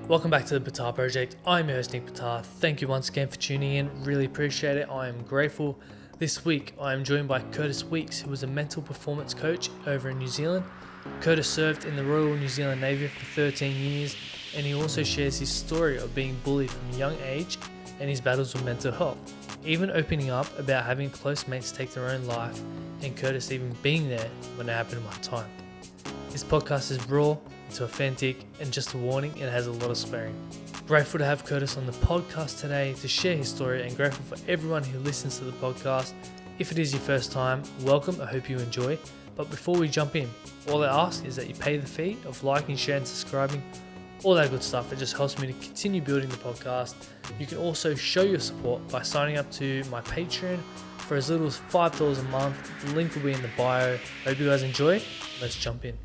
Welcome back to the Betar Project. I'm your host, Nick Betar. Thank you once again for tuning in. Really appreciate it. I am grateful. This week, I am joined by Curtis Weeks, who is a mental performance coach over in New Zealand. Curtis served in the Royal New Zealand Navy for 13 years, and he also shares his story of being bullied from a young age and his battles with mental health, even opening up about having close mates take their own life, and Curtis even being there when it happened in my time. This podcast is raw, it's authentic, and just a warning, it has a lot of swearing. Grateful to have Curtis on the podcast today to share his story, and grateful for everyone who listens to the podcast. If it is your first time, welcome, I hope you enjoy. But before we jump in, all I ask is that you pay the fee of liking, sharing, subscribing, all that good stuff. It just helps me to continue building the podcast. You can also show your support by signing up to my Patreon for as little as $5 a month. The link will be in the bio. Hope you guys enjoy. Let's jump in.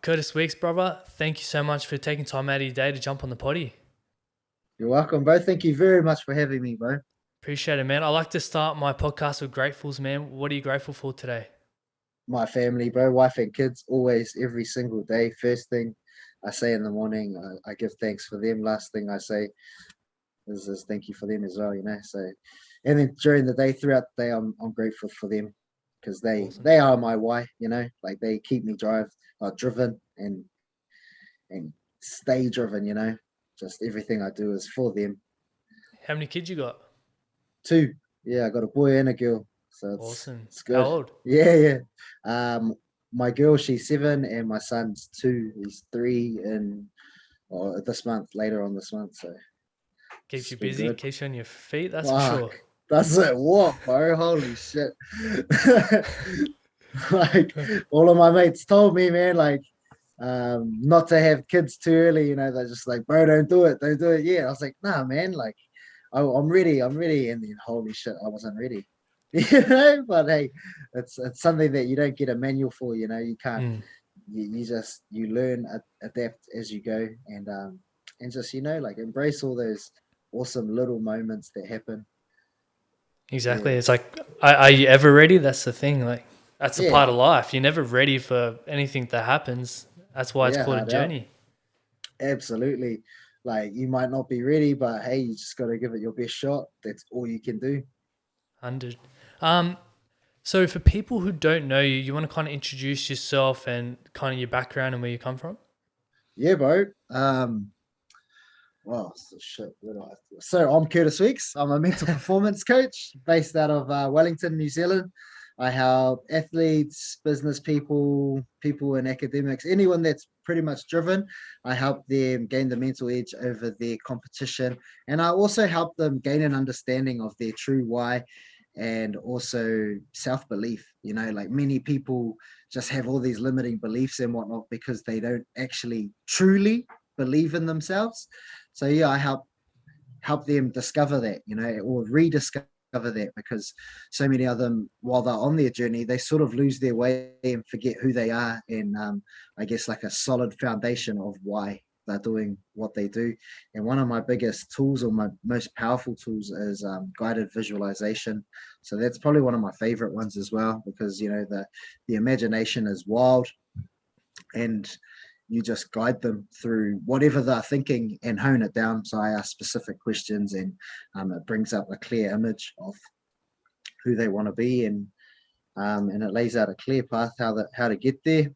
Curtis Weeks, brother, thank you so much for taking time out of your day to jump on the potty. You're welcome, bro. Thank you very much for having me, bro. Appreciate it, man. I like to start my podcast with gratefuls, man. What are you grateful for today? My family, bro, wife and kids, always, every single day. First thing I say in the morning, I give thanks for them. Last thing I say is thank you for them as well, you know. So, and then during the day, throughout the day, I'm grateful for them because Awesome. they are my why, you know. Like they keep me driven and stay driven, you know. Just everything I do is for them. How many kids you got? 2, yeah, I got a boy and a girl, so Awesome. it's How good. old? Yeah. My girl, she's 7, and my son's 2. He's 3 in this month, later on this month. So Keeps you it's been busy, good. keeps you on your feet, that's for Fuck, sure. that's it. What, bro? Holy shit! Like all of my mates told me, man, like not to have kids too early. You know, they're just like, bro, don't do it yet. I was like, nah, man, like I'm ready, and then holy shit, I wasn't ready. You know, but hey, it's something that you don't get a manual for. You know, you can't. You learn, adapt as you go, and just, you know, like embrace all those awesome little moments that happen. Exactly. Yeah, It's like, are you ever ready? That's the thing. Like, that's a yeah, part of life. You're never ready for anything that happens. That's why it's yeah, called a hard out. journey. Absolutely. Like you might not be ready, but hey, you just got to give it your best shot. That's all you can do. 100. Um, so for people who don't know you, you want to kind of introduce yourself and kind of your background and where you come from? Yeah, bro. Well, so shit. So I'm Curtis Weeks. I'm a mental performance coach based out of Wellington, New Zealand. I help athletes, business people, people in academics, anyone that's pretty much driven. I help them gain the mental edge over their competition. And I also help them gain an understanding of their true why and also self-belief. You know, like many people just have all these limiting beliefs and whatnot because they don't actually truly believe in themselves. So yeah, I help them discover that, you know, or rediscover that, because so many of them, while they're on their journey, they sort of lose their way and forget who they are, and I guess like a solid foundation of why they're doing what they do. And one of my biggest tools, or my most powerful tools, is guided visualization. So that's probably one of my favorite ones as well, because you know the imagination is wild, and you just guide them through whatever they're thinking and hone it down. So I ask specific questions, and it brings up a clear image of who they want to be, and it lays out a clear path how to get there.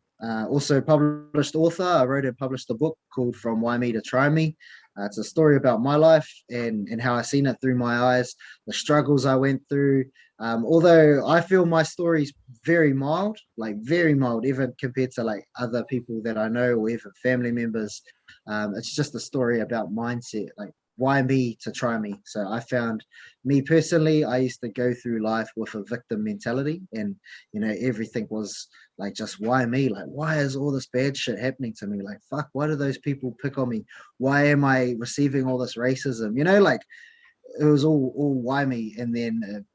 Also published author. I wrote and published a book called From Why Me to Try Me. It's a story about my life and how I seen it through my eyes, the struggles I went through. Although I feel my story's very mild, like very mild, even compared to like other people that I know or even family members. It's just a story about mindset, like why me to try me. So I found, me personally, I used to go through life with a victim mentality, and you know, everything was like, just why me? Like, why is all this bad shit happening to me? Like, fuck, why do those people pick on me? Why am I receiving all this racism? You know, like it was all why me. And then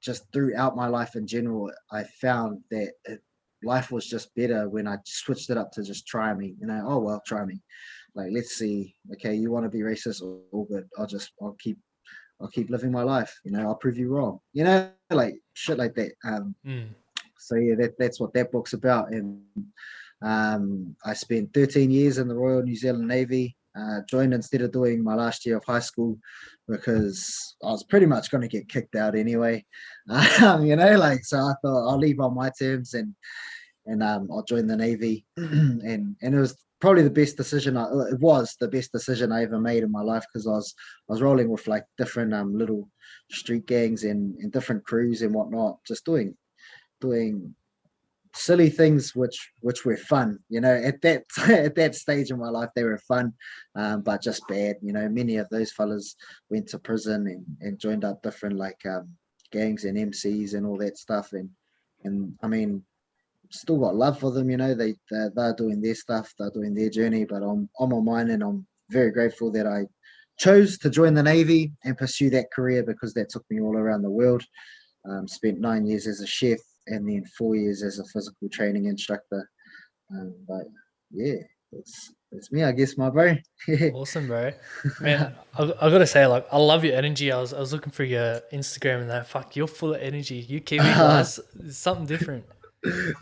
just throughout my life in general, I found that life was just better when I switched it up to just try me. You know, oh well, try me. Like, let's see. Okay, you want to be racist? All good. I'll keep living my life. You know, I'll prove you wrong. You know, like shit like that. So yeah, that's what that book's about. And I spent 13 years in the Royal New Zealand Navy. Joined instead of doing my last year of high school because I was pretty much going to get kicked out anyway. So I thought I'll leave on my terms and I'll join the Navy. and it was probably the best decision. It was the best decision I ever made in my life because I was rolling with like different little street gangs and different crews and whatnot, just doing silly things which were fun. At that at that stage in my life they were fun, but just bad. Many of those fellas went to prison and joined up different like gangs and MCs and all that stuff. And I mean, still got love for them. They're doing their stuff, they're doing their journey, but I'm on mine, and I'm very grateful that I chose to join the Navy and pursue that career because that took me all around the world. Spent 9 years as a chef and then 4 years as a physical training instructor. But yeah, that's me, I guess, my bro. Awesome, bro. Man, I gotta say, like, I love your energy. I was looking through your Instagram and that. Fuck, you're full of energy. You Kiwi guys, it's something different.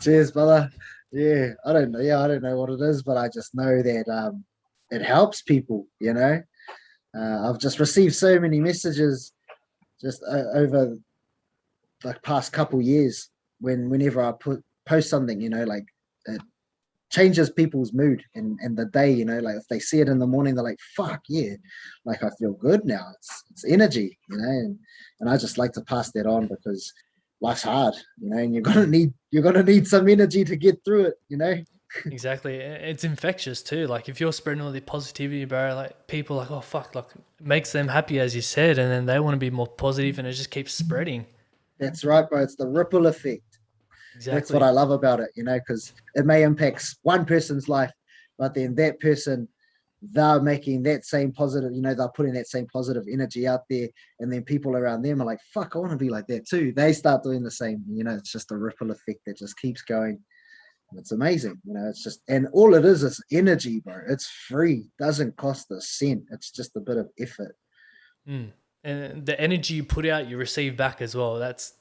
Cheers, brother. Yeah, I don't know. Yeah, I don't know what it is, but I just know that it helps people. I've just received so many messages just over like past couple years whenever I post something, like it changes people's mood and the day. Like if they see it in the morning, they're like, "Fuck yeah!" Like I feel good now. It's energy, and I just like to pass that on because life's hard, and you're gonna need some energy to get through it. Exactly. It's infectious too. Like if you're spreading all the positivity, bro, like people like, oh fuck, like it makes them happy as you said, and then they want to be more positive and it just keeps spreading. That's right, bro. It's the ripple effect. That's what Exactly. I love about it, because it may impact one person's life, but then that person, they're making that same positive, they're putting that same positive energy out there. And then people around them are like, fuck, I want to be like that too. They start doing the same. It's just a ripple effect that just keeps going. It's amazing. It's just, and all it is energy, bro. It's free, doesn't cost a cent. It's just a bit of effort. Mm. And the energy you put out, you receive back as well. That's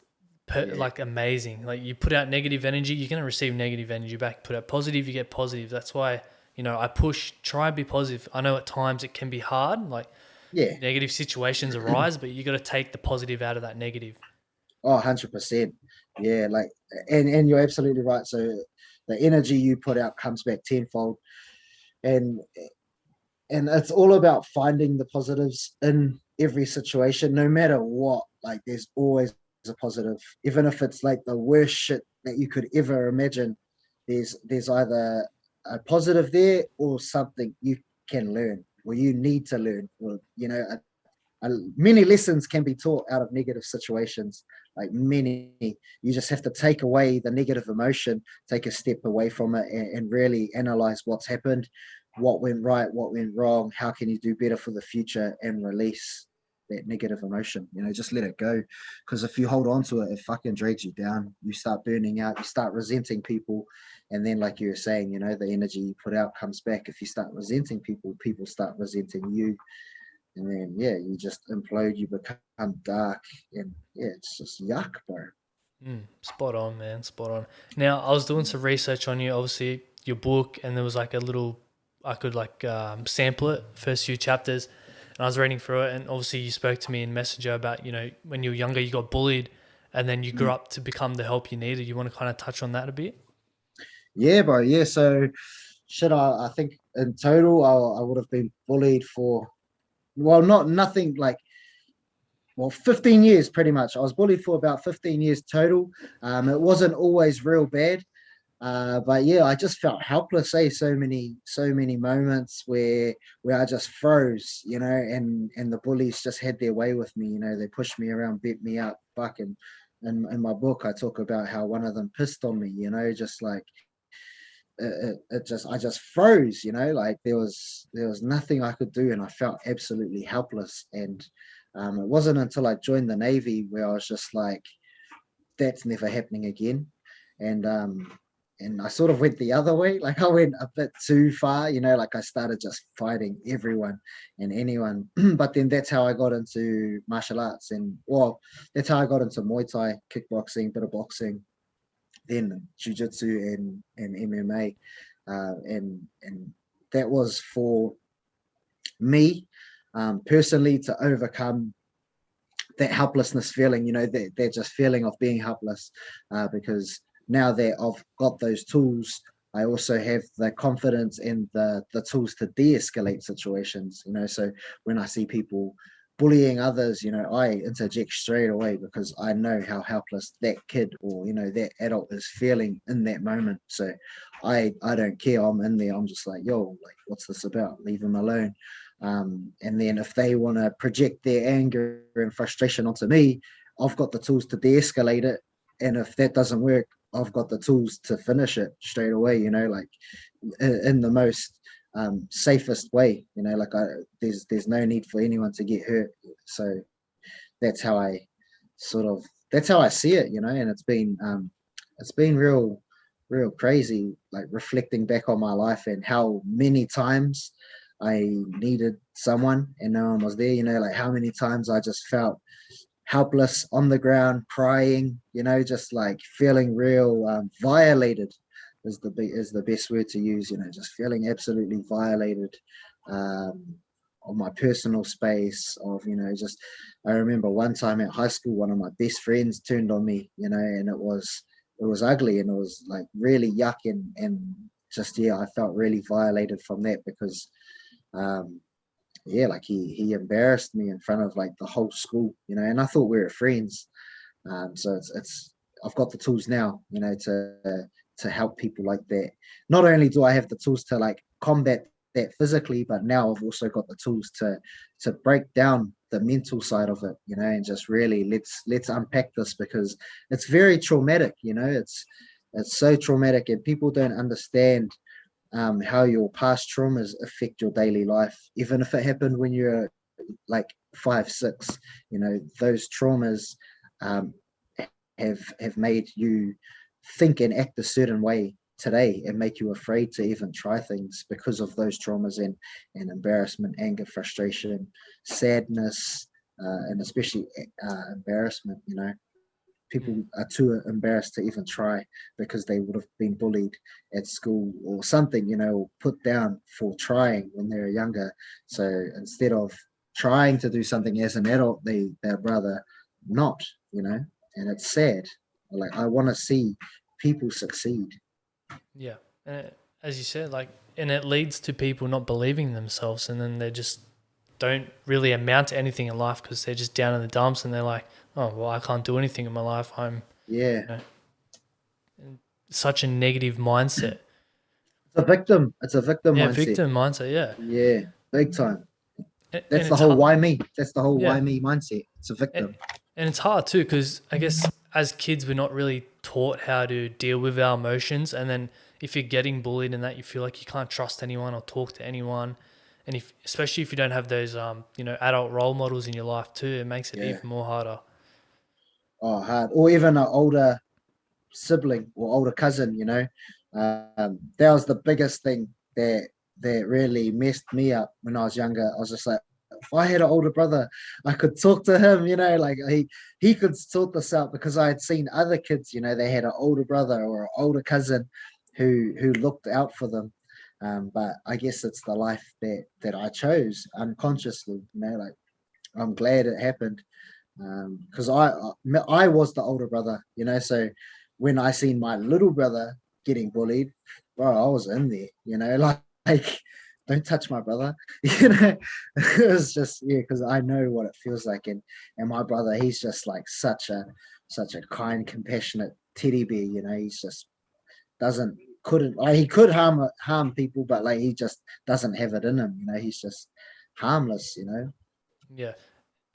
Yeah, like amazing. Like you put out negative energy, you're going to receive negative energy back. Put out positive, you get positive. That's why, I push, try and be positive. I know at times it can be hard, like yeah. negative situations arise, but you got to take the positive out of that negative. Oh, 100%. Yeah, like, and you're absolutely right. So the energy you put out comes back tenfold. And and it's all about finding the positives in every situation, no matter what. Like there's always a positive, even if it's like the worst shit that you could ever imagine. There's either a positive there or something you can learn or you need to learn, or many lessons can be taught out of negative situations. Like many, you just have to take away the negative emotion, take a step away from it, and really analyze what's happened, what went right, what went wrong, how can you do better for the future, and release that negative emotion. Just let it go, because if you hold on to it, it fucking drags you down. You start burning out, you start resenting people, and then like you were saying, the energy you put out comes back. If you start resenting people, people start resenting you, and then yeah, you just implode, you become dark, and yeah, it's just yuck, bro. Spot on, man. Spot on. Now, I was doing some research on you, obviously, your book, and there was like a little, I could like sample it, first few chapters, and I was reading through it. And obviously, you spoke to me in Messenger about, when you were younger, you got bullied, and then you grew up to become the help you needed. You want to kind of touch on that a bit? Yeah, bro. Yeah, so shit, I think in total I would have been bullied for, well, not nothing like, well, 15 years pretty much. I was bullied for about 15 years total. It wasn't always real bad. But yeah, I just felt helpless. So many moments where I just froze, and the bullies just had their way with me. They pushed me around, beat me up, fucking. And in my book, I talk about how one of them pissed on me. Just like I just froze. Like there was nothing I could do, and I felt absolutely helpless. And it wasn't until I joined the Navy where I was just like, that's never happening again. And I sort of went the other way. Like I went a bit too far, like I started just fighting everyone and anyone. But then that's how I got into martial arts, and well, that's how I got into Muay Thai, kickboxing, bit of boxing. then jiu-jitsu and MMA, and that was for me personally to overcome that helplessness feeling, that just feeling of being helpless, because now that I've got those tools, I also have the confidence and the tools to de-escalate situations, so when I see people bullying others, I interject straight away because I know how helpless that kid or that adult is feeling in that moment. So I don't care. I'm in there. I'm just like, yo, like, what's this about? Leave him alone. And then if they want to project their anger and frustration onto me, I've got the tools to de-escalate it. And if that doesn't work, I've got the tools to finish it straight away, like in the most safest way, like there's no need for anyone to get hurt. So that's how I that's how I see it, and it's been real crazy, like reflecting back on my life and how many times I needed someone and no one was there, like how many times I just felt helpless on the ground, crying, just like feeling real violated is the best word to use, just feeling absolutely violated on my personal space of, just I remember one time at high school, one of my best friends turned on me, and it was ugly and it was like really yuck and just I felt really violated from that because um like he embarrassed me in front of like the whole school, and I thought we were friends. So it's I've got the tools now, to help people like that. Not only do I have the tools to like combat that physically, but now I've also got the tools to break down the mental side of it, and just really let's unpack this because it's very traumatic, it's so traumatic and people don't understand how your past traumas affect your daily life, even if it happened when you're like 5, 6. Those traumas um, have made you think and act a certain way today and make you afraid to even try things because of those traumas and embarrassment, anger, frustration, sadness, and especially embarrassment. People are too embarrassed to even try because they would have been bullied at school or something, or put down for trying when they were younger. So instead of trying to do something as an adult, they'd rather not, and it's sad. Like I want to see people succeed. Yeah. As you said, like, and it leads to people not believing in themselves, and then they just don't really amount to anything in life because they're just down in the dumps and they're like, oh, well, I can't do anything in my life. I'm, Yeah, you know, in such a negative mindset. it's a victim Yeah, mindset. victim mindset. Yeah. Yeah, big time. And That's the it's whole hard. why me. That's the whole Yeah. why me mindset. It's a And, victim. and it's hard too because I guess as kids, we're not really taught how to deal with our emotions. And then if you're getting bullied and that, you feel like you can't trust anyone or talk to anyone. And if, especially if you don't have those, adult role models in your life too, it makes it Yeah. even more harder. Oh, hard. Or even an older sibling or older cousin, that was the biggest thing that really messed me up when I was younger. I was just like, if I had an older brother, I could talk to him, like he could sort this out because I had seen other kids, they had an older brother or an older cousin who looked out for them. But I guess it's the life that I chose unconsciously, like I'm glad it happened because I was the older brother, so when I seen my little brother getting bullied, bro, I was in there, like don't touch my brother, it was just because I know what it feels like, and my brother, he's just like such a kind, compassionate teddy bear, he's just doesn't couldn't like, he could harm people, but like he just doesn't have it in him, he's just harmless, Yeah.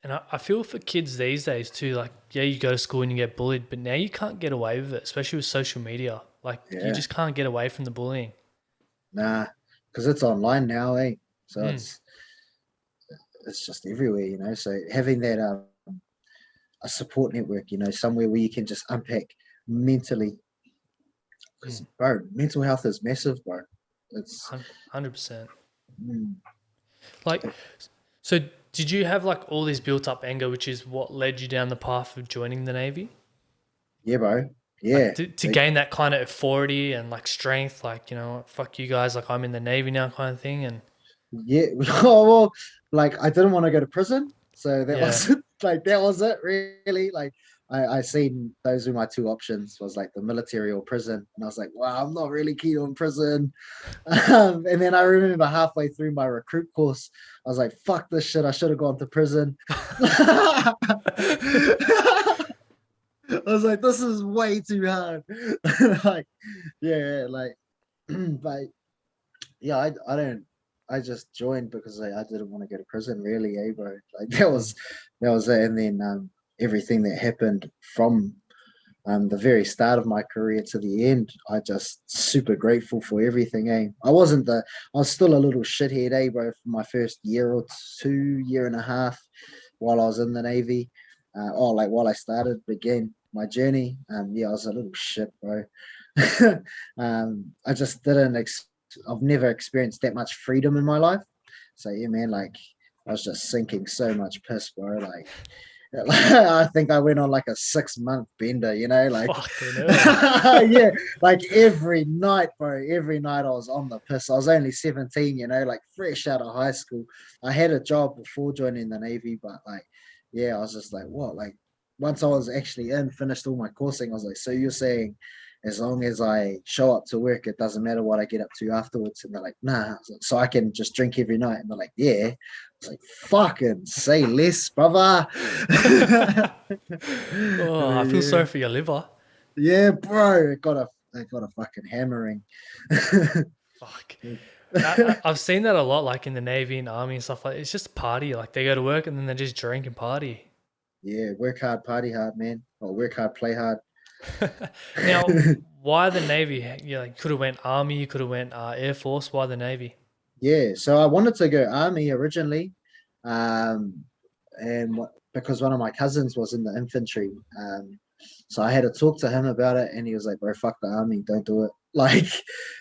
And I feel for kids these days too, like, yeah, you go to school and you get bullied, but now you can't get away with it, especially with social media. Like, you yeah. just can't get away from the bullying. Nah, because it's online now, eh? So Mm. it's just everywhere, So having that a support network, somewhere where you can just unpack mentally, because Mm. bro, mental health is massive, bro. It's 100%. mm, Like, so did you have like all this built up anger, which is what led you down the path of joining the Navy? yeah, bro. Yeah. Like to Like, gain that kind of authority and like strength, like, fuck you guys, like I'm in the Navy now kind of thing. And yeah. Oh, well, like I didn't want to go to prison. So that yeah, was like that was it really. Like I seen those were my two options was like the military or prison. And I was like, wow, I'm not really keen on prison. And then I remember halfway through my recruit course, I was like, fuck this shit. I should have gone to prison. I was like, this is way too hard. Like, yeah, like, but yeah, I don't. I just joined because I didn't want to go to prison, really, bro. Like Mm. that was it. And then everything that happened from the very start of my career to the end, I just super grateful for everything. I was still a little shithead, bro, for my first year or two, year and a half, while I was in the Navy. Like while I began my journey. Yeah, I was a little shit, bro. I just didn't. I've never experienced that much freedom in my life. So yeah, man, like I was just sinking so much piss, bro. Like I think I went on like a 6 month bender, like Fucking hell. yeah, like every night, bro. Every night I was on the piss. I was only 17, like fresh out of high school. I had a job before joining the Navy, but like, yeah, I was just like, what? Like, once I was actually finished all my coursing, I was like, so you're saying as long as I show up to work, it doesn't matter what I get up to afterwards? And they're like, nah. So I can just drink every night. And they're like, yeah. I was like, fucking say less, brother. Oh, I feel Yeah, sorry for your liver. yeah, bro. It got a fucking hammering. Fuck. I've seen that a lot, like in the Navy and Army and stuff like. It's just a party. Like they go to work and then they just drink and party. Yeah, work hard, party hard, man. Or work hard, play hard. Now, why the Navy? Yeah, like, could have went Army, you could have went Air Force. Why the Navy? Yeah, so I wanted to go army originally, um, because one of my cousins was in the infantry, so I had to talk to him about it, and he was like, "Bro, fuck the army, don't do it." Like,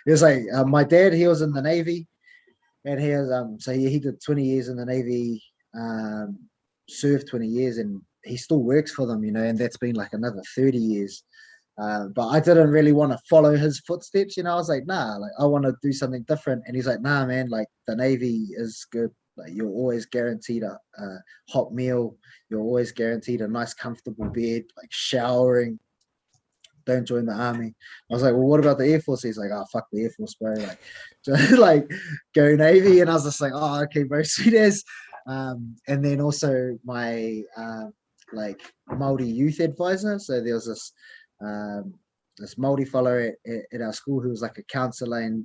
he was like, my dad, he was in the navy, and he did 20 years in the navy, um, served 20 years, and he still works for them, and that's been like another 30 years. But I didn't really want to follow his footsteps. I was like, nah, like I want to do something different. And he's like, nah, man, like the Navy is good. Like you're always guaranteed a hot meal. You're always guaranteed a nice, comfortable bed, like showering. Don't join the army. I was like, well, what about the Air Force? He's like, oh, fuck the Air Force, bro. Like, just, like go Navy. And I was just like, oh, okay, bro, sweet as. And then also my like Maori youth advisor. So there was um, this Maori fellow at our school who was like a counselor and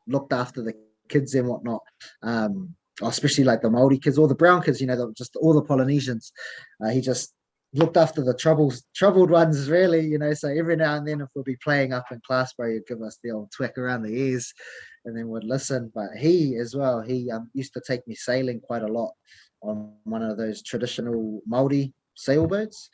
looked after the kids and whatnot. Especially like the Maori kids, all the brown kids, just all the Polynesians. He just looked after the troubled ones, really. So every now and then, if we'll be playing up in class, bro, he'd give us the old twick around the ears, and then would listen. But he as well, he used to take me sailing quite a lot on one of those traditional Maori sailboats.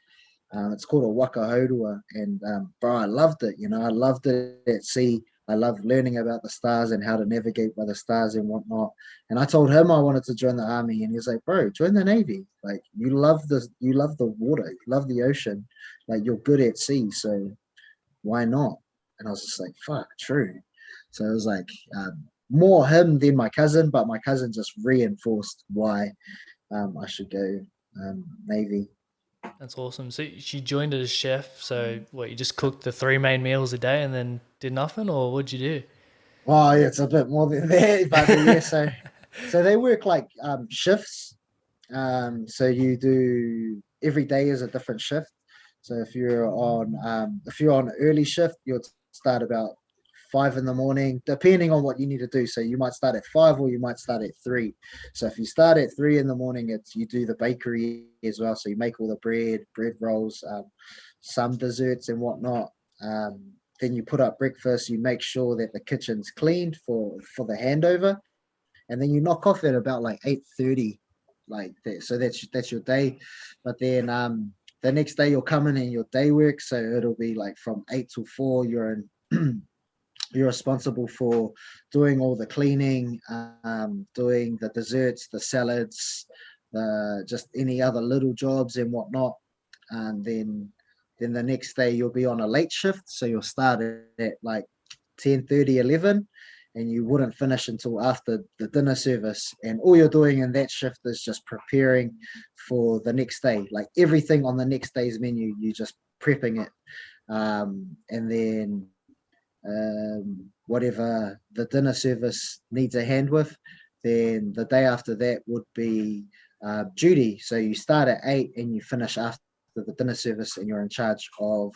It's called a waka horua, and bro, I loved it. I loved it at sea. I loved learning about the stars and how to navigate by the stars and whatnot. And I told him I wanted to join the army, and he was like, "Bro, join the navy. Like you love the water, you love the ocean. Like you're good at sea, so why not?" And I was just like, "Fuck, true." So it was like more him than my cousin, but my cousin just reinforced why I should go navy. That's awesome. So she joined as chef. So what? You just cooked the three main meals a day and then did nothing, or what'd you Well, yeah, it's a bit more than that, but yeah. So they work like shifts. So you do every day is a different shift. So if you're on early shift, you'll start about 5 in the morning, depending on what you need to do. So you might start at 5 or you might start at 3. So if you start at 3 in the morning, you do the bakery as well. So you make all the bread rolls, some desserts and whatnot. Then you put up breakfast. You make sure that the kitchen's cleaned for the handover, and then you knock off at about like 8:30, like that. So that's your day. But then the next day you'll come in and your day work. So it'll be like from 8 till 4. You're responsible for doing all the cleaning, doing the desserts, the salads, just any other little jobs and whatnot. And then Then the next day you'll be on a late shift, so you'll start at like 10:30, 11, and you wouldn't finish until after the dinner service. And all you're doing in that shift is just preparing for the next day. Like everything on the next day's menu, you're just prepping it. And then whatever the dinner service needs a hand with, then the day after that would be duty. So you start at 8 and you finish after the dinner service, and you're in charge of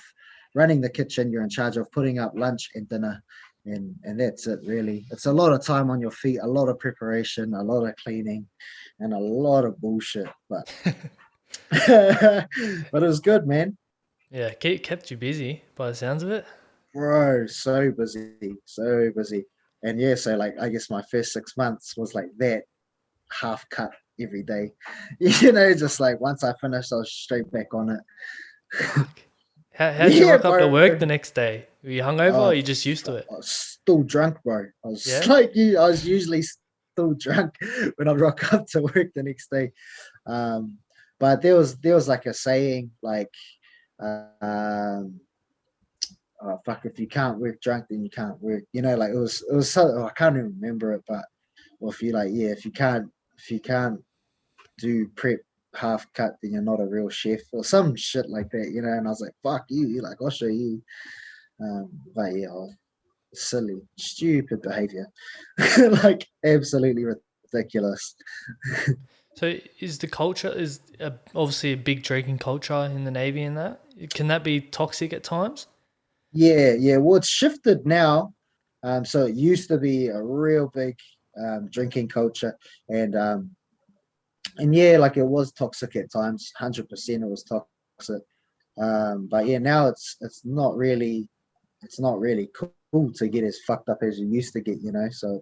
running the kitchen. You're in charge of putting up lunch and dinner, and that's it really. It's a lot of time on your feet, a lot of preparation, a lot of cleaning, and a lot of bullshit, but but it was good, man. Yeah, kept you busy by the sounds of it. Bro, so busy, so busy. And yeah, so like I guess my first 6 months was like that, half cut every day. Just like once I finished, I was straight back on it. Fuck. How'd you Yeah, rock up to bro. work the next day? Were you hungover or Oh, are you just used to it? I was still drunk, bro. I was Yeah? like you. I was usually still drunk when I rock up to work the next day. But there was like a saying like, oh, fuck, if you can't work drunk, then you can't work. Like it was so, I can't even remember it, but or if you like, yeah, if you can't do prep half cut, then you're not a real chef or some shit like that. And I was like, fuck you, like I'll show you. But yeah, silly, stupid behavior, like absolutely ridiculous. So is the culture, obviously a big drinking culture in the Navy and that? Can that be toxic at times? Yeah. Well, it's shifted now. So it used to be a real big drinking culture, and yeah, like it was toxic at times. 100% it was toxic. But yeah, now it's not really cool to get as fucked up as you used to get. So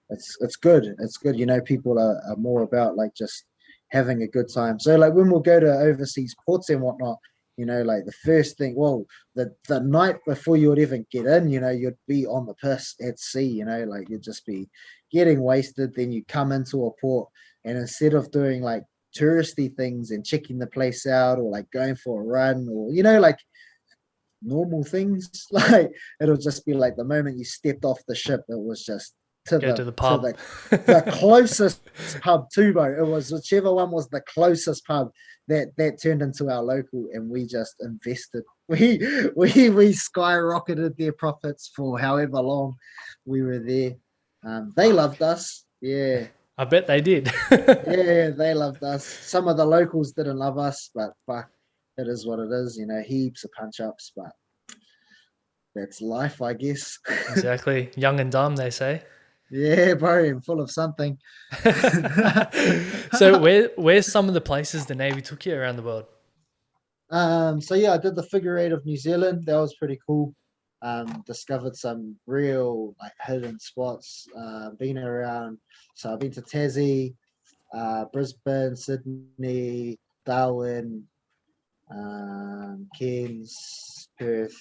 it's good. It's good. People are more about like just having a good time. So like when we'll go to overseas ports and whatnot, like the first thing, well, the night before you would even get in, you'd be on the piss at sea. Like you'd just be getting wasted. Then you come into a port, and instead of doing like touristy things and checking the place out, or like going for a run, or like normal things, like it'll just be like the moment you stepped off the ship, it was just to Go the to the to pub. the closest pub to, bro. It was whichever one was the closest pub that turned into our local, and we just invested. We skyrocketed their profits for however long we were there. They loved us. Yeah. I bet they did. Yeah, they loved us. Some of the locals didn't love us, but fuck, it is what it is. Heaps of punch ups, but that's life, I guess. Exactly. Young and dumb, they say. Yeah, bro, I'm full of something. So where's some of the places the Navy took you around the world? So yeah, I did the figure eight of New Zealand. That was pretty cool. Discovered some real like hidden spots. Been around. So I've been to Tassie, Brisbane, Sydney, Darwin, Cairns, Perth,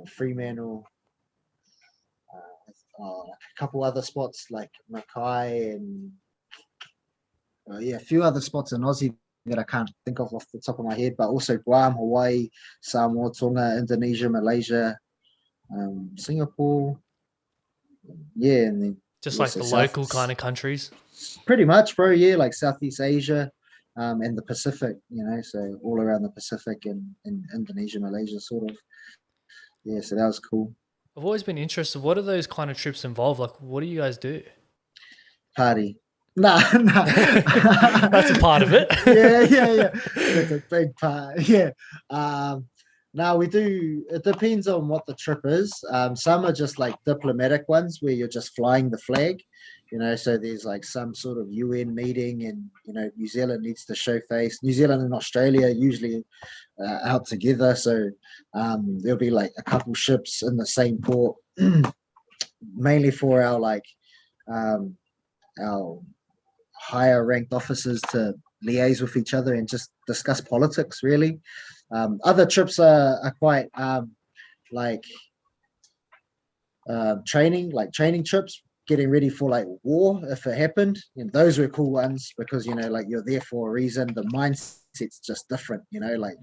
Fremantle, like a couple other spots like Mackay and yeah, a few other spots in Aussie that I can't think of off the top of my head, but also Guam, Hawaii, Samoa, Tonga, Indonesia, Malaysia, Singapore, yeah, and then Just like also the local kind of countries. pretty much, bro. Yeah, like Southeast Asia, and the Pacific. So all around the Pacific and Indonesia, Malaysia, sort of. Yeah, so that was cool. I've always been interested. What do those kind of trips involve? Like, what do you guys do? Party. Nah, nah. That's a part of it. Yeah. That's a big part. Yeah. Now we do. It depends on what the trip is. Some are just like diplomatic ones where you're just flying the flag. So there's like some sort of UN meeting, and New Zealand needs to show face. New Zealand and Australia usually out together, so there'll be like a couple ships in the same port, mainly for our our higher ranked officers to liaise with each other and just discuss politics. Really, other trips are quite like training trips, getting ready for like war if it happened. Those were cool ones because like you're there for a reason. The mindset's just different. Like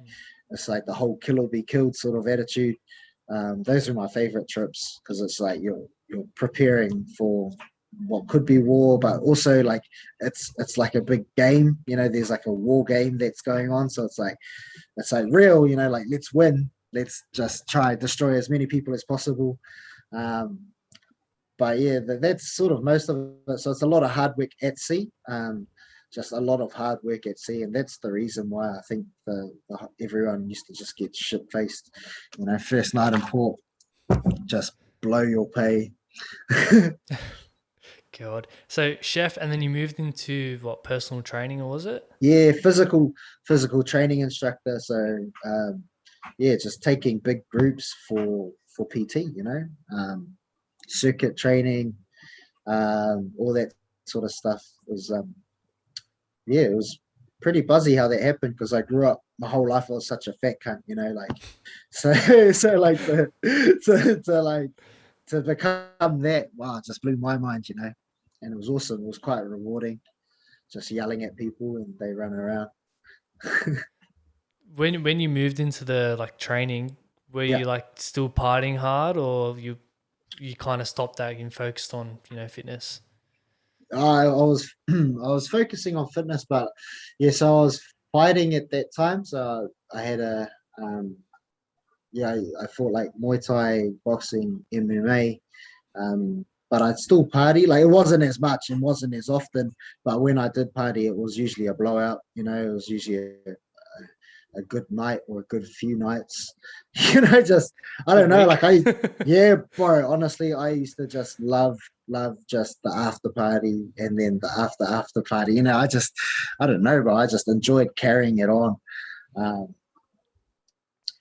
it's like the whole kill or be killed sort of attitude. Those are my favorite trips because it's like you're preparing for what could be war, but also like it's like a big game. There's like a war game that's going on, so it's like real. Like let's win. Let's just try destroy as many people as possible. But yeah, that's sort of most of it. So it's a lot of hard work at sea. Just a lot of hard work at sea, and that's the reason why I think everyone used to just get shit faced. First night in port, just blow your pay. God. So chef, and then you moved into what, personal training, or was it? Yeah, physical training instructor. So yeah, just taking big groups for PT. Circuit training, all that sort of stuff was yeah, it was pretty buzzy how that happened because I grew up my whole life. I was such a fat cunt, like so like to become that, wow, it just blew my mind, and it was awesome. It was quite rewarding, just yelling at people and they run around. When you moved into the like training, were Yeah, you like still partying hard, or you kind of stopped that and focused on fitness? I was I was focusing on fitness, but yes, I was fighting at that time. So I had um, yeah, I fought like Muay Thai, boxing, MMA. But I'd still party. Like it wasn't as much and wasn't as often. But when I did party, it was usually a blowout. It was usually a good night or a good few nights. Just I Good don't know. week. Like yeah, bro. Honestly, I used to just love just the after party and then the after party. I don't know, bro. I just enjoyed carrying it on. Um,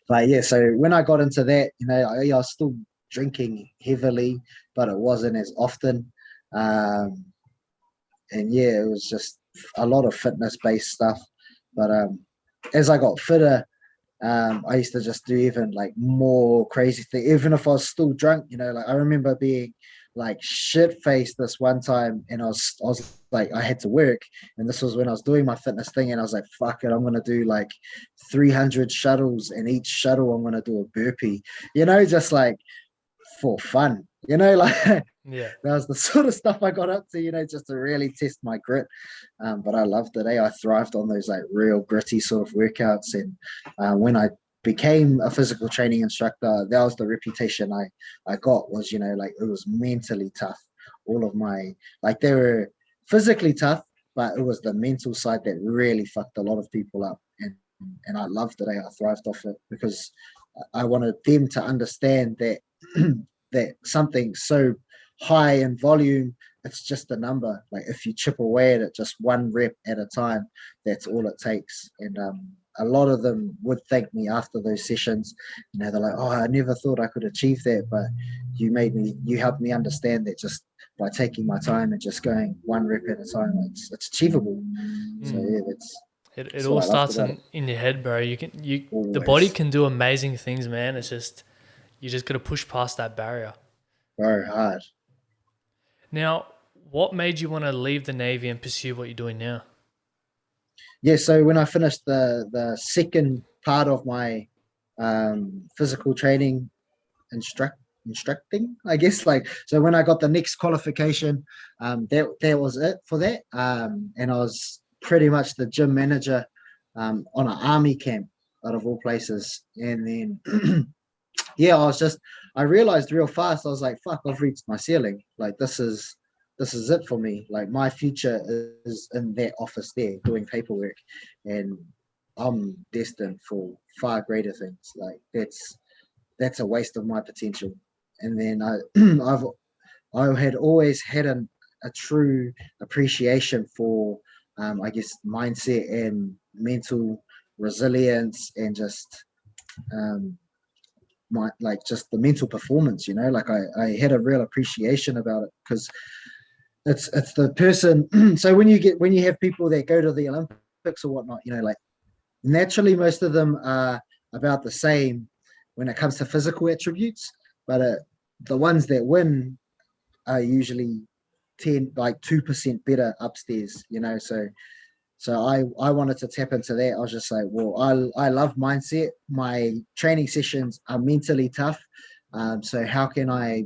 but yeah, so when I got into that, I was still drinking heavily, but it wasn't as often. Um, and yeah, it was just a lot of fitness based stuff. But as I got fitter, I used to just do even like more crazy things, even if I was still drunk. Like I remember being like shit faced this one time, and I was like, I had to work, and this was when I was doing my fitness thing, and I was like, fuck it, I'm gonna do like 300 shuttles, and each shuttle I'm gonna do a burpee, just like for fun, like that Yeah. was the sort of stuff I got up to, just to really test my grit. But I loved it. I thrived on those like real gritty sort of workouts. And when I became a physical training instructor, that was the reputation I got was, like it was mentally tough. All of my, like they were physically tough, but it was the mental side that really fucked a lot of people up. And I loved it. I thrived off it because I wanted them to understand that that something so high in volume, it's just a number. Like if you chip away at it just one rep at a time, that's all it takes. And a lot of them would thank me after those sessions. They're like, oh, I never thought I could achieve that, but you helped me understand that just by taking my time and just going one rep at a time, it's achievable. So Mm. yeah, It that's all what I loved starts about it. in your head, bro. The body Always. can do amazing things, man. It's just you just got to push past that barrier. Very hard. Now, what made you want to leave the Navy and pursue what you're doing now? Yeah, so when I finished the second part of my physical training instructing, I guess, like, so when I got the next qualification, that was it for that. And I was pretty much the gym manager on an army camp out of all places. And then yeah, I realized real fast, I was like, fuck, I've reached my ceiling. Like this is it for me. Like my future is in that office there doing paperwork, and I'm destined for far greater things. Like that's a waste of my potential. And then I had always had a true appreciation for I guess mindset and mental resilience and just um, my like just the mental performance. Like I had a real appreciation about it because it's the person. So when you have people that go to the Olympics or whatnot, like naturally most of them are about the same when it comes to physical attributes, but the ones that win are usually 2% better upstairs. So I wanted to tap into that. I was just like, well, I love mindset. My training sessions are mentally tough. So how can I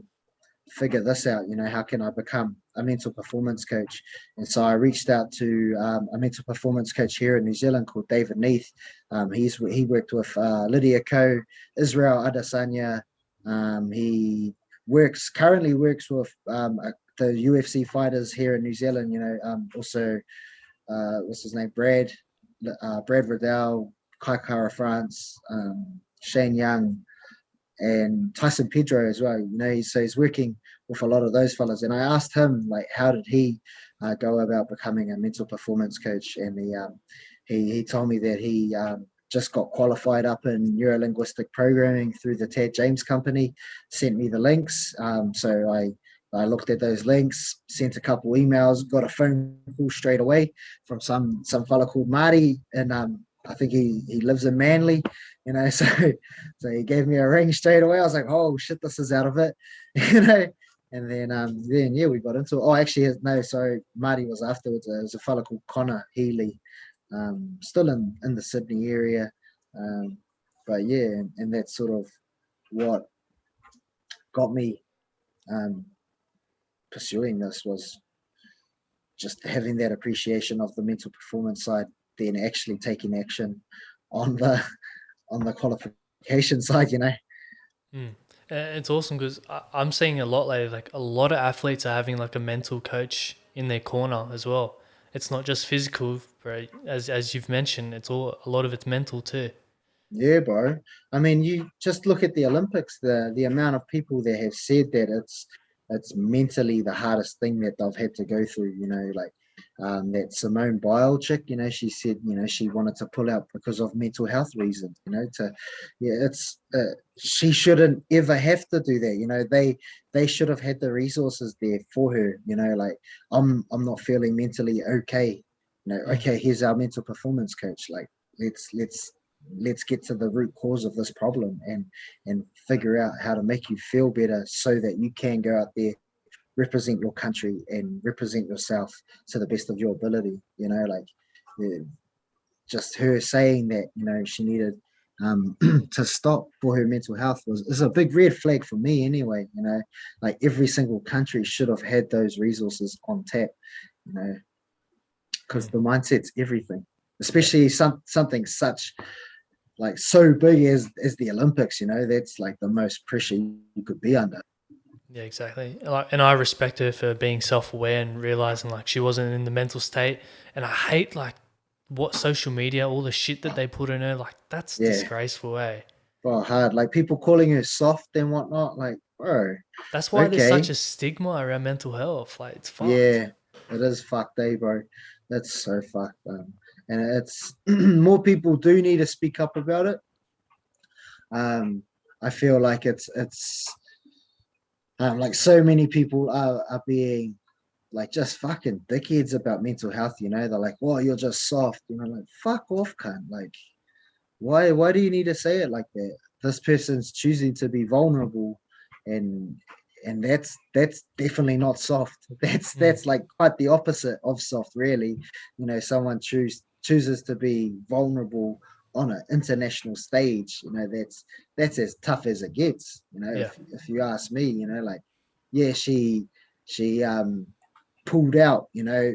figure this out? How can I become a mental performance coach? And so I reached out to a mental performance coach here in New Zealand called David Neath. He worked with Lydia Ko, Israel Adesanya. He currently works with the UFC fighters here in New Zealand. Also what's his name, Brad Riddell, Kai Kara France, Shane Young, and Tyson Pedro as well. So he's working with a lot of those fellas. And I asked him, like, how did he go about becoming a mental performance coach? And he told me that he just got qualified up in neuro-linguistic programming through the Tad James Company, sent me the links. So I looked at those links, sent a couple emails, got a phone call straight away from some fella called Marty, and I think he lives in Manly, so he gave me a ring straight away. I was like, oh shit, this is out of it, And then yeah, we got into it. Oh, actually, no, sorry, Marty was afterwards. It was a fella called Connor Healy, still in the Sydney area, but yeah, and that's sort of what got me pursuing this, was just having that appreciation of the mental performance side, then actually taking action on the qualification side. Mm. It's awesome because I'm seeing a lot lately, like a lot of athletes are having like a mental coach in their corner as well. It's not just physical, right? As you've mentioned, it's all a lot of it's mental too. Yeah, bro. I mean, you just look at the Olympics, the amount of people that have said that it's mentally the hardest thing that they've had to go through, like that Simone Biles chick, she said, she wanted to pull out because of mental health reasons, it's she shouldn't ever have to do that. They should have had the resources there for her, like I'm not feeling mentally okay. Mm. Okay, here's our mental performance coach. Like let's get to the root cause of this problem and figure out how to make you feel better so that you can go out there, represent your country and represent yourself to the best of your ability. Like just her saying that she needed to stop for her mental health is a big red flag for me anyway. Like every single country should have had those resources on tap, because Mm. the mindset's everything, Yeah. especially something such like so big as the Olympics. That's like the most pressure you could be under. Yeah, exactly. Like, and I respect her for being self-aware and realizing like she wasn't in the mental state. And I hate like what social media, all the shit that they put in her, like that's Yeah, disgraceful, eh? well, hard. Like people calling her soft and whatnot. Like, bro, That's why there's such okay, a stigma around mental health. Like it's fucked. yeah, it is fucked, bro. That's so fucked. And it's more people do need to speak up about it. I feel like it's like so many people are being like just fucking dickheads about mental health. They're like, well, you're just soft. Like fuck off, cunt. Like why do you need to say it like that? This person's choosing to be vulnerable, and that's definitely not soft. that's Mm. that's like quite the opposite of soft, really. Someone chooses to be vulnerable on an international stage. That's as tough as it gets. Yeah. If you ask me, like yeah, she pulled out.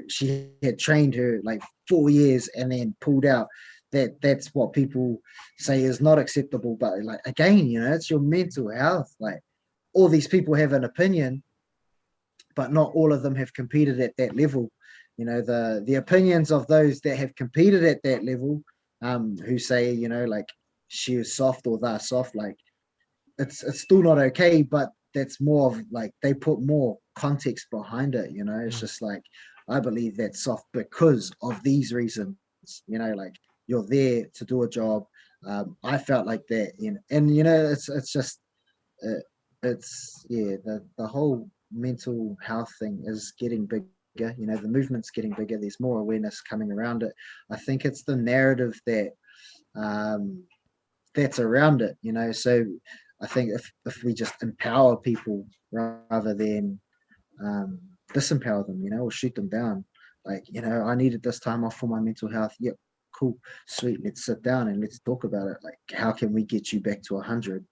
She had trained her like 4 years and then pulled out. That's what people say is not acceptable. But like again, it's your mental health. Like all these people have an opinion, but not all of them have competed at that level. The opinions of those that have competed at that level, who say, like she is soft or they're soft, like it's still not okay, but that's more of like they put more context behind it. It's Mm. just like I believe that's soft because of these reasons. Like you're there to do a job. I felt like that, and it's just uh, it's yeah, the whole mental health thing is getting bigger. The movement's getting bigger. There's more awareness coming around it. I think it's the narrative um, that's around it. So I think if we just empower people rather than um, disempower them, or shoot them down, Like, I needed this time off for my mental health. Yep, cool, sweet. Let's sit down and let's talk about it. Like, how can we get you back to 100?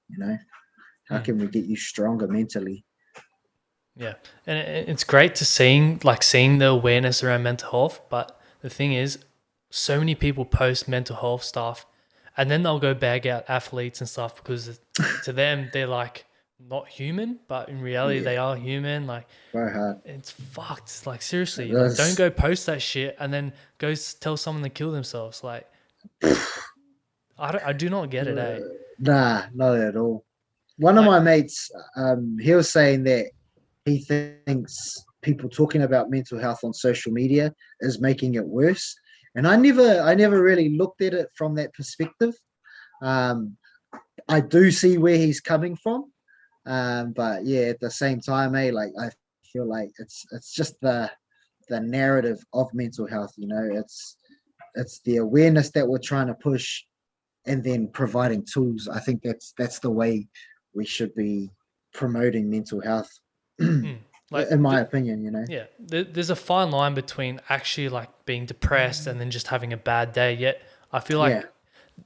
How Mm. can we get you stronger mentally? Yeah, and it's great to seeing the awareness around mental health. But the thing is, so many people post mental health stuff, and then they'll go bag out athletes and stuff because to them they're like not human, but in reality they Yeah, are human. Like very hard. it's fucked. It's like seriously, like don't That's go post that shit and then go tell someone to kill themselves. Like I do not get it, eh? nah, not at all. One of Like my mates, he was saying that he thinks people talking about mental health on social media is making it worse. And I never really looked at it from that perspective. Um, I do see where he's coming from. But yeah, at the same time, like I feel like it's just the narrative of mental health. It's the awareness that we're trying to push, and then providing tools. I think that's the way we should be promoting mental health, mm, like in my opinion. yeah, there's a fine line between actually like being depressed and then just having a bad day. Yet I feel Yeah, like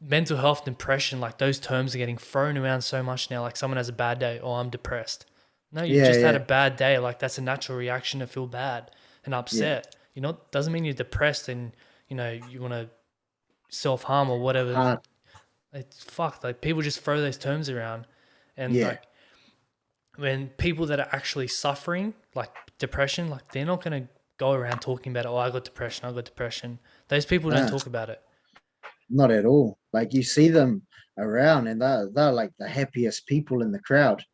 mental health, depression, like those terms are getting thrown around so much now. Like someone has a bad day, oh, I'm depressed. No, you've yeah, just had a yeah, bad day. Like that's a natural reaction to feel bad and yeah. upset. Doesn't mean you're depressed and you want to self harm or whatever. Hard. It's fucked. Like people just throw those terms around, and Yeah, like when people that are actually suffering, like depression, like they're not gonna go around talking about it. Oh, I got depression. I got depression. Those people don't nah, talk about it. not at all. Like you see them around, and they're like the happiest people in the crowd.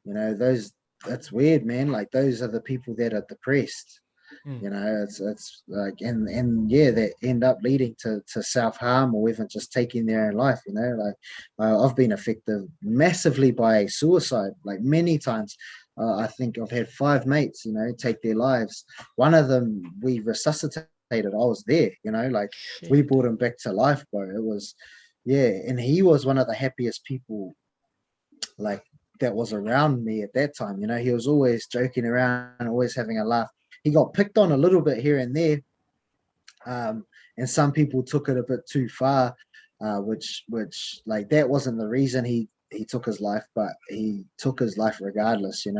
Those that's weird, man. Like those are the people that are depressed. Mm. It's like and yeah, that end up leading to self harm or even just taking their own life. Like I've been affected massively by suicide, like many times. I think I've had 5 mates, take their lives. One of them we resuscitated. I was there, like we Shit. brought him back to life, bro. It was, yeah, and he was one of the happiest people, like that was around me at that time. He was always joking around, always having a laugh. He got picked on a little bit here and there, and some people took it a bit too far, which like that wasn't the reason he took his life, but he took his life regardless, and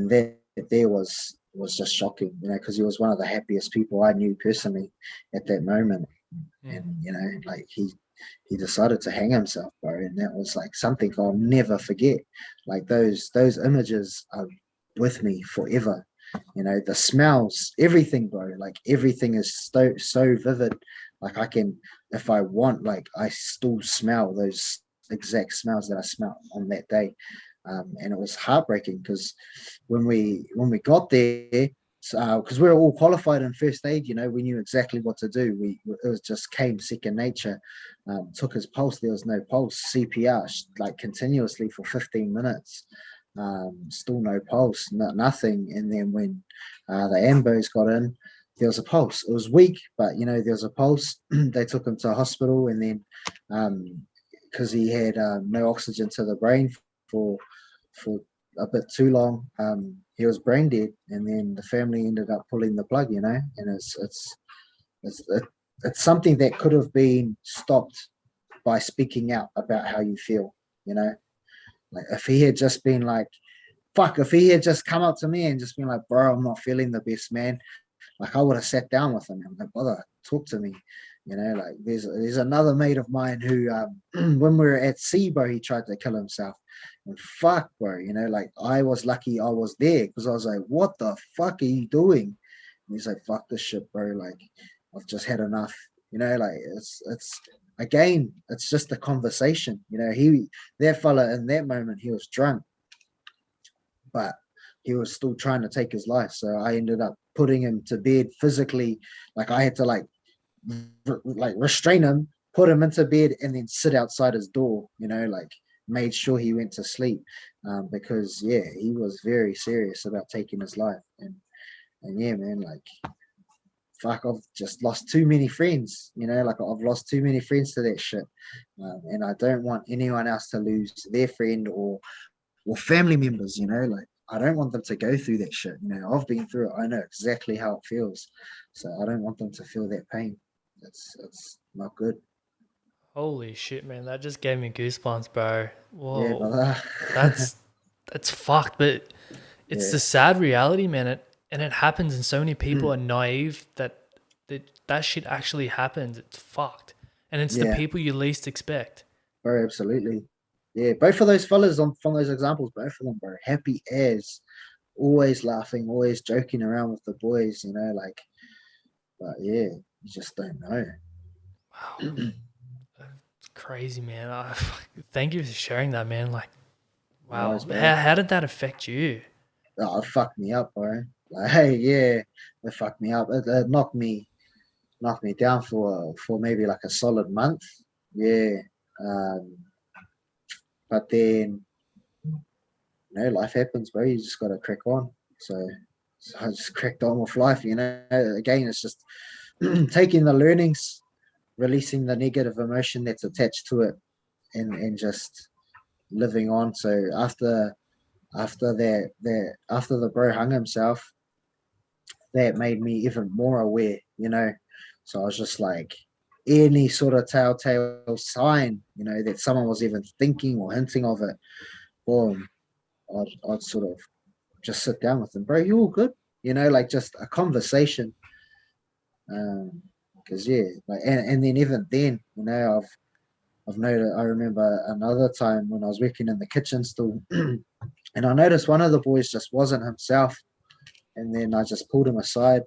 that there was just shocking, because he was one of the happiest people I knew personally at that moment, Mm. and like he decided to hang himself, bro, and that was like something I'll never forget. Like those images are with me forever. The smells, everything, bro. Like everything is so vivid. Like I can, if I want, like I still smell those exact smells that I smelled on that day. And it was heartbreaking because when we got there, because we were all qualified in first aid, we knew exactly what to do. It was just came second nature. Took his pulse. There was no pulse. CPR like continuously for 15 minutes. Still no pulse, nothing. And then when the ambos got in, there was a pulse. It was weak, but there was a pulse. They took him to hospital, and then because he had no oxygen to the brain for for a bit too long, he was brain dead. And then the family ended up pulling the plug, and it's it's something that could have been stopped by speaking out about how you feel, you know. Like if he had just been like, fuck, if he had just come up to me and just been like, bro, I'm not feeling the best, man. Like I would have sat down with him and like, brother, talk to me. Like there's another mate of mine who when we were at sea, bro, he tried to kill himself. And fuck, bro, like I was lucky I was there, because I was like, what the fuck are you doing? And he's like, fuck this shit, bro. Like I've just had enough. Like it's again, it's just a conversation. That fella in that moment, he was drunk, but he was still trying to take his life. So I ended up putting him to bed physically. Like I had to like restrain him, put him into bed, and then sit outside his door. Like made sure he went to sleep, because yeah, he was very serious about taking his life. And yeah, man, like fuck, I've just lost too many friends. Like I've lost too many friends to that shit, and I don't want anyone else to lose their friend or family members. Like I don't want them to go through that shit. I've been through it. I know exactly how it feels. So I don't want them to feel that pain. It's not good. Holy shit, man! That just gave me goosebumps, bro. Yeah, Whoa, brother. that's that's fucked. But it's Yeah, the sad reality, man. And it happens, and so many people mm, are naive that shit actually happens. It's fucked, and it's the yeah, people you least expect. bro, absolutely. Yeah, both of those fellas from those examples, both of them, bro, happy as, always laughing, always joking around with the boys, like, but yeah, you just don't know. Wow, it's crazy, man. Thank you for sharing that, man. Like, No worries, wow, bro. how did that affect you? Oh, it fucked me up, bro. Like, hey, yeah, it fucked me up. It knocked me down for maybe like a solid month. Yeah. Um, but then life happens, bro. You just gotta crack on. So I just cracked on with life. Again, it's just taking the learnings, releasing the negative emotion that's attached to it, and just living on. So after after the bro hung himself, that made me even more aware. So I was just like, any sort of telltale sign, that someone was even thinking or hinting of it, boom, I'd sort of just sit down with them, bro. You all good? Like just a conversation. Because yeah, like and then even then, I've noticed. I remember another time when I was working in the kitchen still, and I noticed one of the boys just wasn't himself, and then I just pulled him aside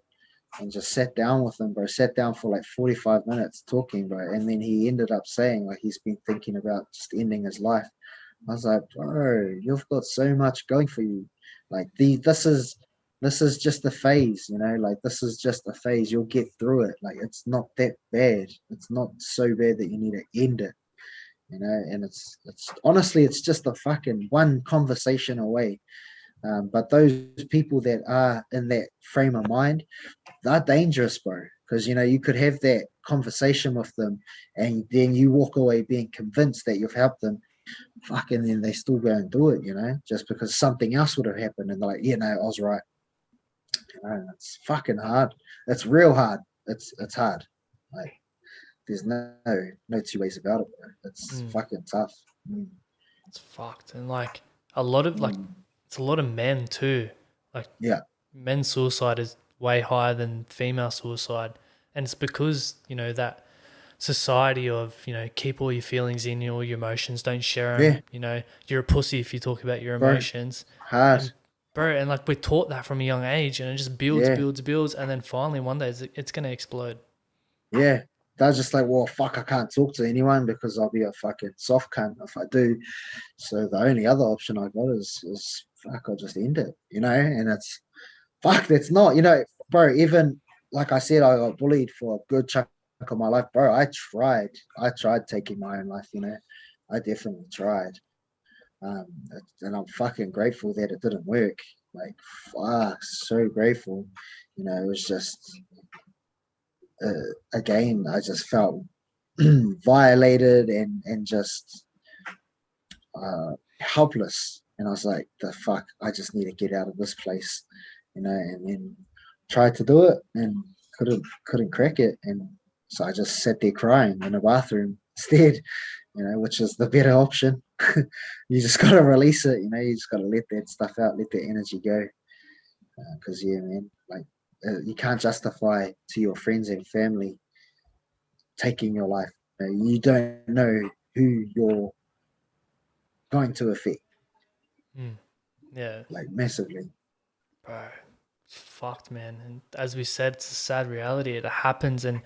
and just sat down with him, bro. Sat down for like 45 minutes talking, bro. And then he ended up saying like he's been thinking about just ending his life. I was like, bro, you've got so much going for you. Like this is just a phase, like this is just a phase. You'll get through it. Like it's not that bad. It's not so bad that you need to end it, and it's honestly it's just a fucking one conversation away. But those people that are in that frame of mind, they're dangerous, bro. Because you could have that conversation with them, and then you walk away being convinced that you've helped them. Fucking, then they still go and do it, just because something else would have happened, and they're like, "Yeah, no, I was right." It's fucking hard. It's real hard. It's hard. Like there's no two ways about it, bro. It's Mm, fucking tough. Mm, it's fucked, and like a lot of like mm. it's a lot of men too. Like Yeah, men's suicide is way higher than female suicide, and it's because that society of keep all your feelings in, all your emotions, don't share them. yeah, You're a pussy if you talk about your bro. emotions, Hard. and bro, and like we're taught that from a young age, and it just builds, Yeah, builds, builds, and then finally one day it's gonna explode. yeah. They're just like, well, fuck, I can't talk to anyone because I'll be a fucking soft cunt if I do. So the only other option I got is fuck, I'll just end it, and it's fuck, that's not, bro, even like I said, I got bullied for a good chunk of my life, bro. I tried taking my own life, I definitely tried. Um, and I'm fucking grateful that it didn't work. Like, fuck, so grateful. It was just, again, I just felt violated and just helpless. And I was like, the fuck, I just need to get out of this place, and then tried to do it and couldn't crack it. And so I just sat there crying in a bathroom instead, which is the better option. You just gotta release it, you just gotta let that stuff out, let that energy go. Because yeah, man, like you can't justify to your friends and family taking your life. You don't know who you're going to affect, Mm. Yeah, like massively. bro, it's fucked, man. And as we said, it's a sad reality. It happens, and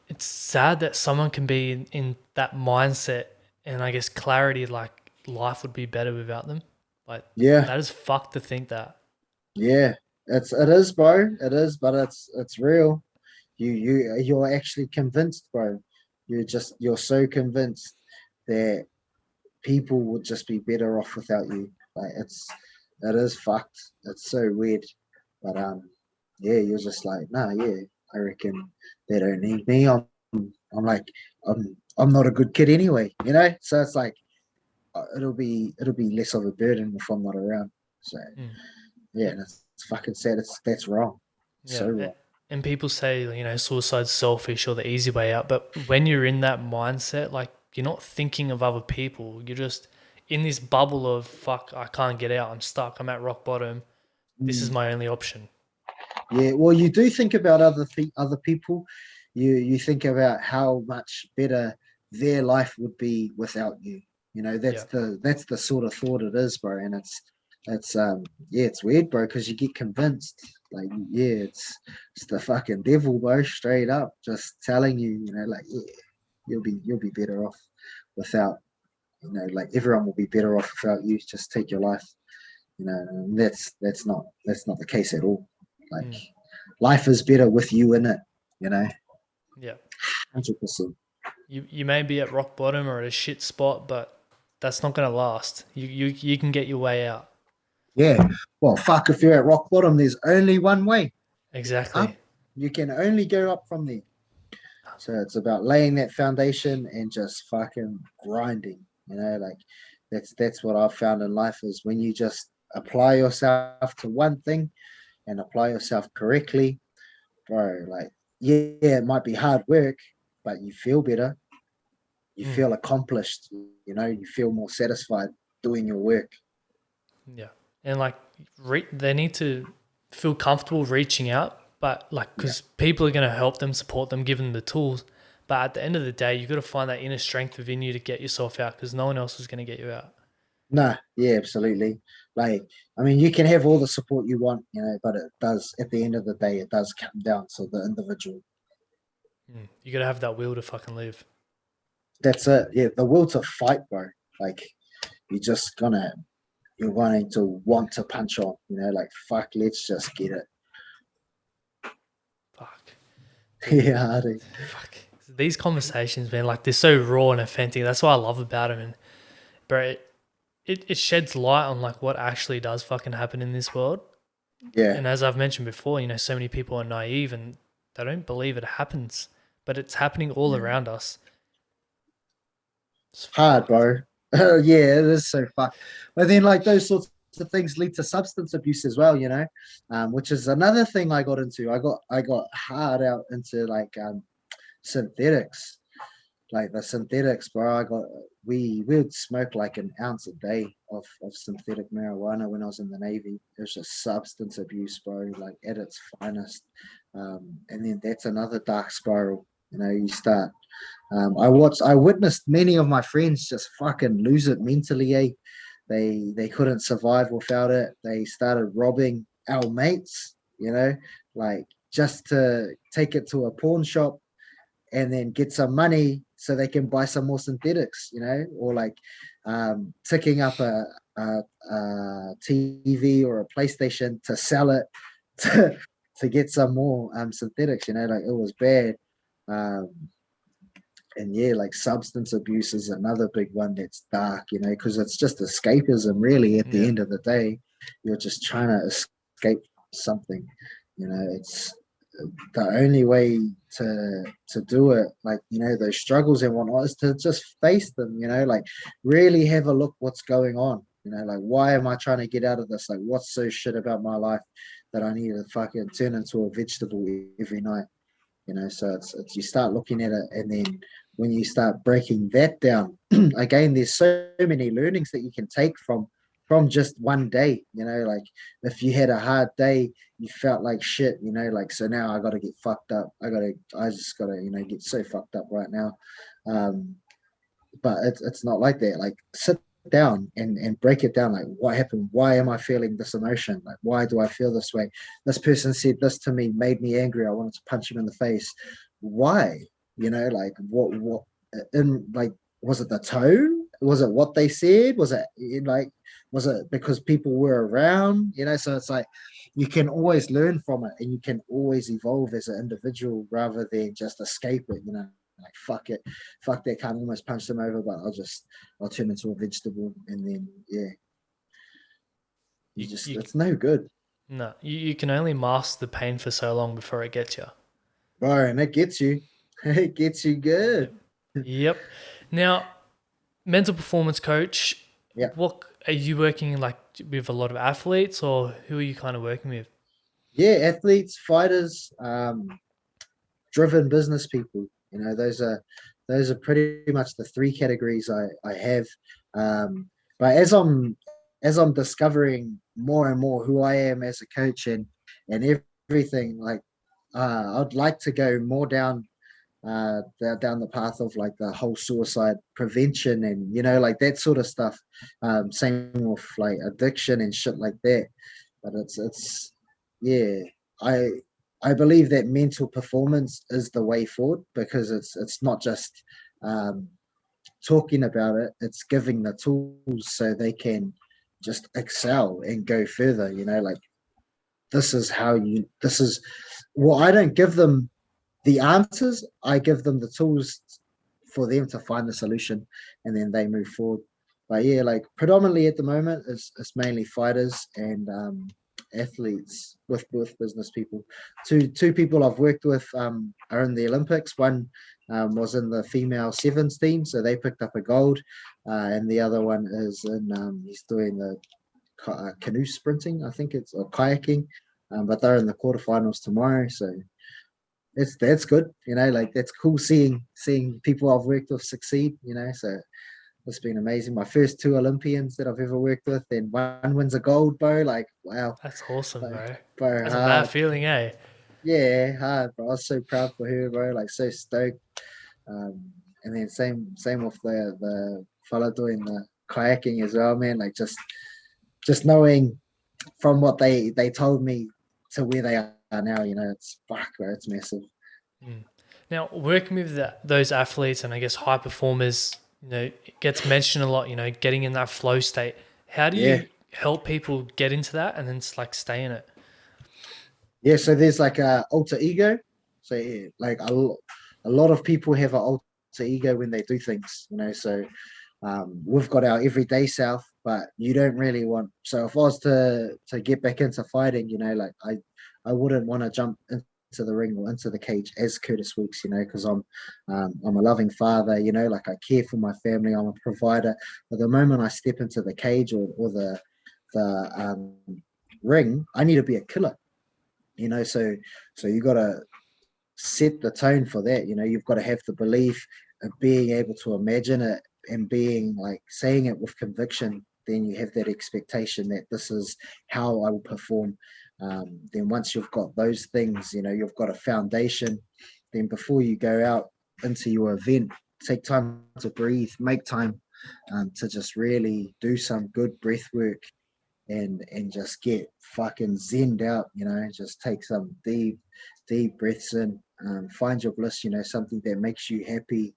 it's sad that someone can be in that mindset and I guess clarity, like life would be better without them. Like Yeah, that is fucked to think that. yeah. It is, bro. It is, but it's real. You're actually convinced, bro. You're so convinced that people would just be better off without you. Like it is fucked. It's so weird. But yeah, you're just like, nah, yeah, I reckon they don't need me. I'm like, I'm not a good kid anyway, So it's like it'll be less of a burden if I'm not around. So Mm. yeah, And, that's fucking sad. That's wrong. So yeah. wrong. And people say, suicide's selfish or the easy way out. But when you're in that mindset, like you're not thinking of other people. You're just in this bubble of fuck, I can't get out. I'm stuck. I'm at rock bottom. This is Mm. my only option. Yeah, well, you do think about other people. You think about how much better their life would be without you. You know, Yeah. that's the sort of thought it is, bro. And it's yeah, it's weird, bro, because you get convinced. Like, yeah, it's the fucking devil, bro, straight up, just telling you, like, yeah, you'll be better off without, like everyone will be better off without you. Just take your life. And that's not the case at all. Like, Mm. life is better with you in it, you know, Yeah. 100%. You may be at rock bottom or at a shit spot, but that's not going to last. You can get your way out. Yeah. Well, fuck, if you're at rock bottom, there's only one way Exactly. up. You can only go up from there. So it's about laying that foundation and just fucking grinding, like that's what I've found in life is when you just apply yourself to one thing and apply yourself correctly, bro, like, yeah, it might be hard work, but you feel better. You Mm. feel accomplished, you feel more satisfied doing your work. Yeah. And like they need to feel comfortable reaching out, but like Yeah. because people are going to help them, support them, give them the tools. But at the end of the day, you got to find that inner strength within you to get yourself out because no one else is going to get you out. Nah, yeah, absolutely. Like, I mean, you can have all the support you want, but it does, at the end of the day, it does come down to the individual. Mm. You got to have that will to fucking live. That's it. Yeah, the will to fight, bro. Like, you're just you're wanting to want to punch on, like, fuck, let's just get it. Fuck. Dude, Yeah, Hardy. fuck. These conversations, man, like they're so raw and authentic. That's what I love about them. And bro, it sheds light on like what actually does fucking happen in this world. Yeah, And as I've mentioned before, so many people are naive and they don't believe it happens, but it's happening all yeah. around us. It's Hard, fucked. bro. Yeah, it is so fucked. But then, like, those sorts of things lead to substance abuse as well, which is another thing I got into. I got hard out into like synthetics, like the synthetics, bro. We would smoke like an ounce a day of synthetic marijuana when I was in the Navy. It was just substance abuse, bro, like at its finest. And then that's another dark spiral. You start. I witnessed many of my friends just fucking lose it mentally. They couldn't survive without it. They started robbing our mates, like just to take it to a pawn shop and then get some money so they can buy some more synthetics, or like ticking up a TV or a PlayStation to sell it to, to get some more synthetics, like it was bad. Um, and yeah, like substance abuse is another big one that's dark, because it's just escapism, really. At the Yeah. end of the day, you're just trying to escape something. It's the only way to do it. Like, those struggles and whatnot is to just face them. Like, really have a look what's going on. Like, why am I trying to get out of this? Like, what's so shit about my life that I need to fucking turn into a vegetable every night? So it's you start looking at it, and then when you start breaking that down, again, there's so many learnings that you can take from just one day. Like, if you had a hard day, you felt like shit, like, so now I got to get fucked up. I just gotta get so fucked up right now. But it's not like that. Like, sit down and break it down. Like, what happened? Why am I feeling this emotion? Like, why do I feel this way? This person said this to me, made me angry. I wanted to punch him in the face. Why? Like, what in, like, was it the tone? Was it what they said? Was it because people were around? So it's like you can always learn from it, and you can always evolve as an individual rather than just escape it. Like, fuck that, can't almost punch them over, but I'll turn into a vegetable, and then yeah, You, you it's no good, no, you can only mask the pain for so long before it gets you. bro, and it gets you, it gets you Yep. good. Yep. Now, mental performance coach, Yeah. what are you working like with a lot of athletes, or who are you kind of working with? Yeah, athletes, fighters, driven business people. Those are pretty much the three categories I have. But as I'm discovering more and more who I am as a coach and everything, like I'd like to go more down the path of like the whole suicide prevention and like that sort of stuff. Same with like addiction and shit like that. But it's yeah, I I believe that mental performance is the way forward because it's not just um, talking about it; it's giving the tools so they can just excel and go further. Like this is well, I don't give them the answers. I give them the tools for them to find the solution, and then they move forward. But yeah, like predominantly at the moment, it's mainly fighters and athletes with business people. Two people I've worked with are in the Olympics. One was in the female sevens team, so they picked up a gold, and the other one is in he's doing the canoe sprinting, I think it's or kayaking, but they're in the quarterfinals tomorrow. So that's good, like that's cool seeing people I've worked with succeed, so it's been amazing. My first two Olympians that I've ever worked with, and one wins a gold, bro. Like, wow. That's awesome, Like, bro. bro, That's a mad hard. feeling, eh? Yeah, hard, bro. I was so proud for her, bro. Like, so stoked. Um, and then same with the fella doing the kayaking as well, man. Like, just knowing from what they told me to where they are now, it's fuck, bro. It's massive. Mm. Now, working with those athletes and I guess high performers, it gets mentioned a lot, getting in that flow state. How do Yeah. you help people get into that and then like stay in it? Yeah, so there's like a alter ego. So yeah, like a lot of people have an alter ego when they do things, So we've got our everyday self, but you don't really want. So if I was to get back into fighting, like I wouldn't want to jump into the ring or into the cage as Curtis Weeks, because I'm a loving father, like I care for my family, I'm a provider. But the moment I step into the cage or the ring, I need to be a killer, so you got to set the tone for that. You've got to have the belief of being able to imagine it and being like saying it with conviction. Then you have that expectation that this is how I will perform. Then once you've got those things, you've got a foundation. Then before you go out into your event, take time to breathe, make time to just really do some good breath work and just get fucking zenned out, just take some deep breaths in, find your bliss, something that makes you happy,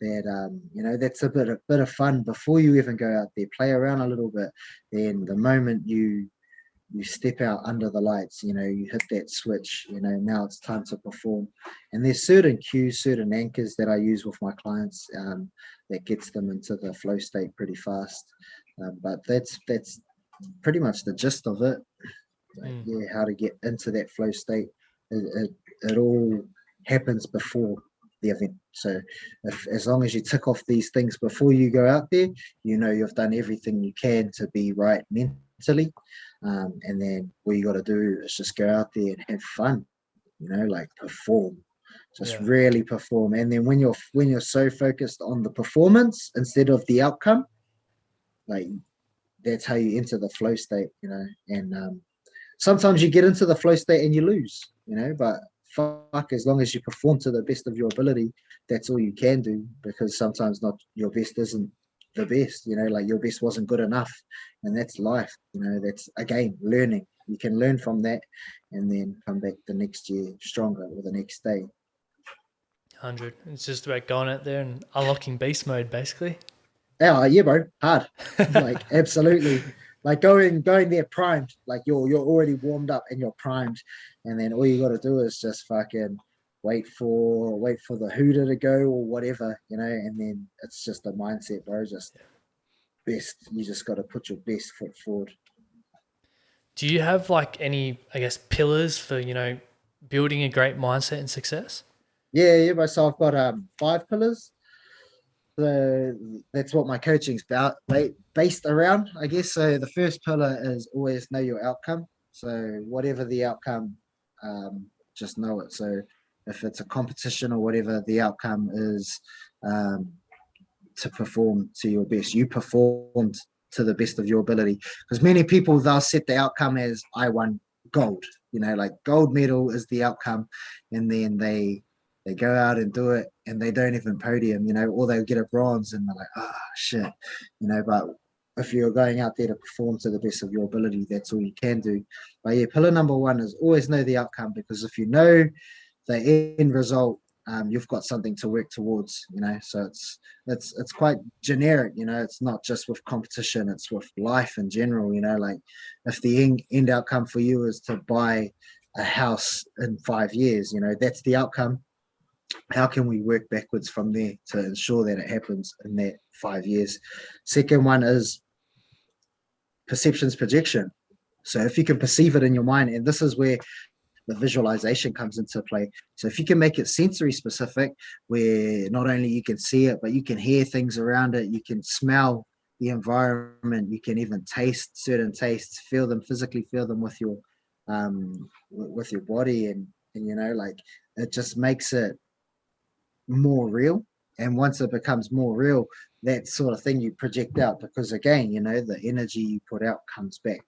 that that's a bit of fun before you even go out there, play around a little bit. Then the moment you step out under the lights, you hit that switch, now it's time to perform. And there's certain cues, certain anchors that I use with my clients, that gets them into the flow state pretty fast. But that's pretty much the gist of it. Like, Mm. yeah, how to get into that flow state. It all happens before the event. So if as long as you tick off these things before you go out there, you've done everything you can to be right mentally. And then what you got to do is just go out there and have fun, like perform. Just Yeah. really perform. And then when you're so focused on the performance instead of the outcome, like that's how you enter the flow state, and sometimes you get into the flow state and you lose, but fuck, as long as you perform to the best of your ability, that's all you can do, because sometimes not your best isn't the best, like your best wasn't good enough, and that's life, that's again learning. You can learn from that and then come back the next year stronger or the next day. 100. It's just about going out there and unlocking beast mode, basically. Yeah, bro, hard. Like absolutely. Like going there primed, like you're already warmed up and you're primed, and then all you got to do is just fucking wait for the hooter to go or whatever, and then it's just a mindset, bro. Just best. You just got to put your best foot forward. Do you have like any, I guess, pillars for, building a great mindset and success? Yeah, bro. So I've got 5 pillars. So that's what my coaching's about, based around, I guess. So the first pillar is always know your outcome. So whatever the outcome, just know it. So if it's a competition or whatever, the outcome is um, to perform to your best. You performed to the best of your ability. Because many people, they'll set the outcome as I won gold. Like gold medal is the outcome, and then they go out and do it, and they don't even podium. Or they'll get a bronze, and they're like, oh shit. But if you're going out there to perform to the best of your ability, that's all you can do. But yeah, pillar number one is always know the outcome, because if you know the end result, you've got something to work towards. So it's quite generic. It's not just with competition, it's with life in general. Like if the end outcome for you is to buy a house in 5 years, that's the outcome. How can we work backwards from there to ensure that it happens in that 5 years? Second one is perceptions projection. So if you can perceive it in your mind, and this is where the visualization comes into play. So if you can make it sensory specific, where not only you can see it, but you can hear things around it, you can smell the environment, you can even taste certain tastes, feel them, physically feel them with your body, and like it just makes it more real. And once it becomes more real, that sort of thing you project out, because again, the energy you put out comes back.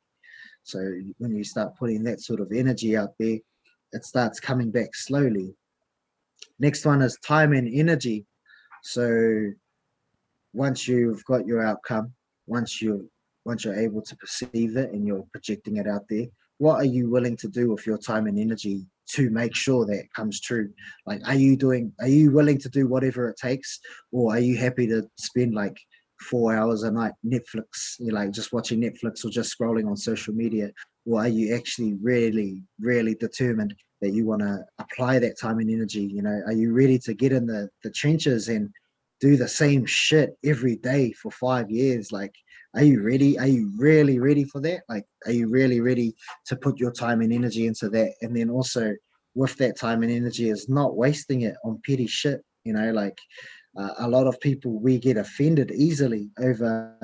So when you start putting that sort of energy out there, it starts coming back slowly. Next one is time and energy. So once you've got your outcome, once you're able to perceive it and you're projecting it out there, what are you willing to do with your time and energy to make sure that comes true? Like, are you willing to do whatever it takes, or are you happy to spend like 4 hours a night Netflix, like just watching Netflix or just scrolling on social media? Or are you actually really, really determined that you want to apply that time and energy? Are you ready to get in the trenches and do the same shit every day for 5 years? Like, are you ready? Are you really ready for that? Like, are you really ready to put your time and energy into that? And then also with that time and energy is not wasting it on petty shit. Like a lot of people, we get offended easily over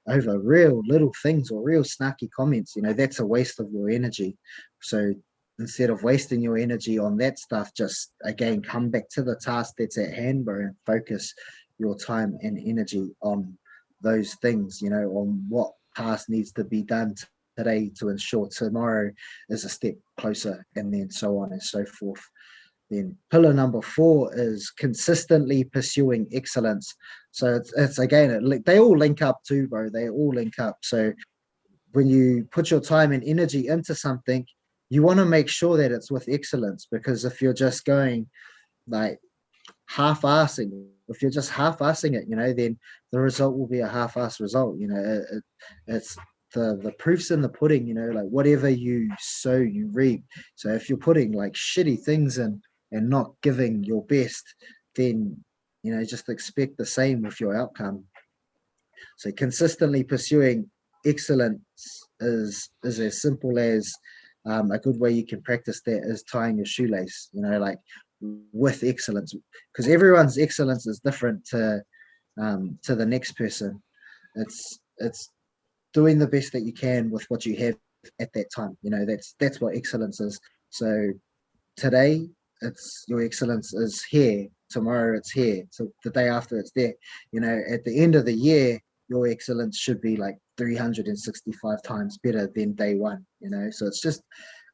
real little things or real snarky comments. That's a waste of your energy. So instead of wasting your energy on that stuff, just again come back to the task that's at hand, bro, and focus your time and energy on those things, on what task needs to be done today to ensure tomorrow is a step closer, and then so on and so forth. Then pillar number 4 is consistently pursuing excellence. So it's again, they all link up too, bro. They all link up. So when you put your time and energy into something, you want to make sure that it's with excellence, because if you're just going like half-assing, if you're just half-assing it, then the result will be a half-ass result. It's the proof's in the pudding. Like whatever you sow, you reap. So if you're putting like shitty things in and not giving your best, then just expect the same with your outcome. So consistently pursuing excellence is as simple as a good way you can practice that is tying your shoelace. Like with excellence, because everyone's excellence is different to the next person. It's doing the best that you can with what you have at that time. That's what excellence is. So today, it's your excellence is here. Tomorrow it's here. So the day after it's there. At the end of the year, your excellence should be like 365 times better than day one. So it's just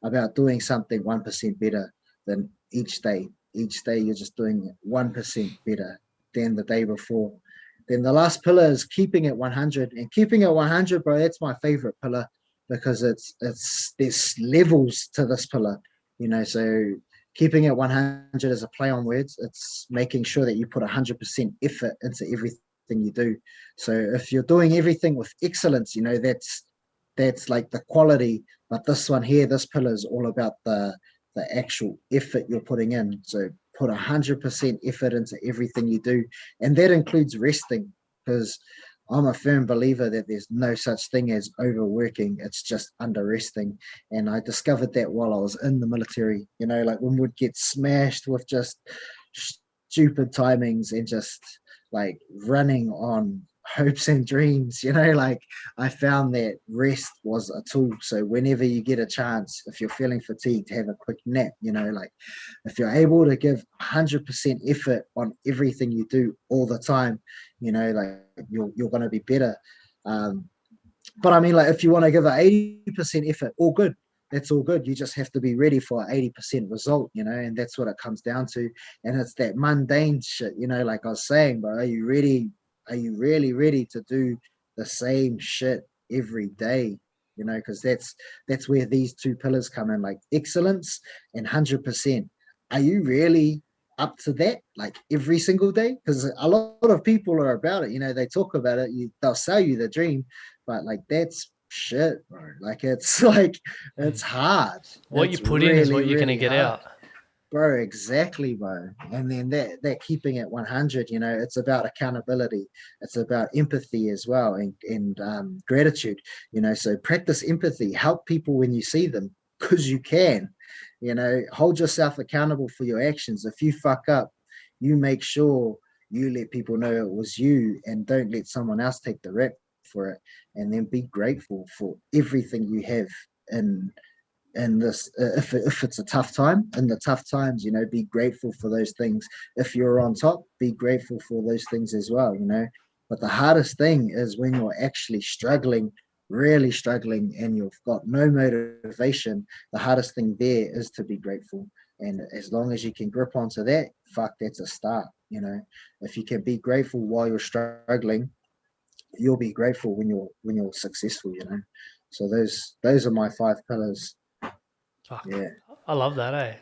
about doing something 1% better than each day. Each day you're just doing it 1% better than the day before. Then the last pillar is keeping it 100. And keeping it 100, bro, that's my favorite pillar, because it's there's levels to this pillar. So keeping it 100 is a play on words. It's making sure that you put 100% effort into everything you do. So if you're doing everything with excellence, that's like the quality. But this one here, this pillar is all about the actual effort you're putting in. So put 100% effort into everything you do, and that includes resting, because I'm a firm believer that there's no such thing as overworking. It's just under resting. And I discovered that while I was in the military. Like when we'd get smashed with just stupid timings and just like running on hopes and dreams, like I found that rest was a tool. So whenever you get a chance, if you're feeling fatigued, have a quick nap, like if you're able to give 100% effort on everything you do all the time, like you're going to be better. But I mean, like, if you want to give an 80% effort, all good. That's all good. You just have to be ready for an 80% result, and that's what it comes down to. And it's that mundane shit, like I was saying, but are you ready? Are you really ready to do the same shit every day? Because that's where these two pillars come in, like excellence and 100%. Are you really up to that, like every single day? Because a lot of people are about it. They talk about it. They'll sell you the dream, but like that's shit, bro. Like it's like it's hard. What you It's put in is really, what you're gonna really get hard, out. bro. Exactly, bro. And then that keeping it 100, it's about accountability. It's about empathy as well, and gratitude. So practice empathy. Help people when you see them, because you can. Hold yourself accountable for your actions. If you fuck up, you make sure you let people know it was you, and don't let someone else take the rep for it. And then be grateful for everything you have in this. If it's a tough time, in the tough times, be grateful for those things. If you're on top, be grateful for those things as well. But the hardest thing is when you're actually struggling, really struggling, and you've got no motivation. The hardest thing there is to be grateful. And as long as you can grip onto that, fuck, that's a start. If you can be grateful while you're struggling, you'll be grateful when you're successful. So those are my 5 pillars. Fuck, Yeah. I love that, eh?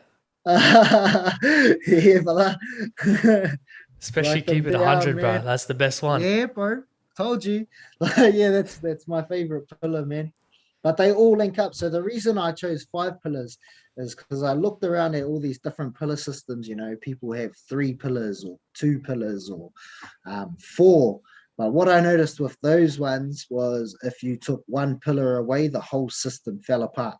Yeah, fella. Especially Write them keep it down, 100, bro. man. That's the best one. Yeah, bro. Told you. Yeah, that's my favorite pillar, man. But they all link up. So the reason I chose 5 pillars is because I looked around at all these different pillar systems. People have 3 pillars or 2 pillars or 4. But what I noticed with those ones was if you took one pillar away, the whole system fell apart.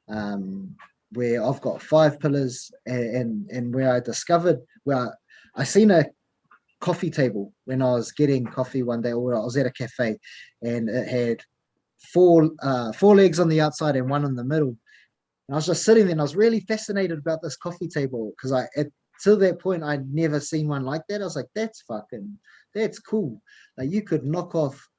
Um, where I've got 5 pillars, and where I discovered, where I seen a coffee table when I was getting coffee one day, or I was at a cafe, and it had four legs on the outside and one in the middle. And I was just sitting there, and I was really fascinated about this coffee table, because till that point I'd never seen one like that. I was like, that's cool. Like, you could knock off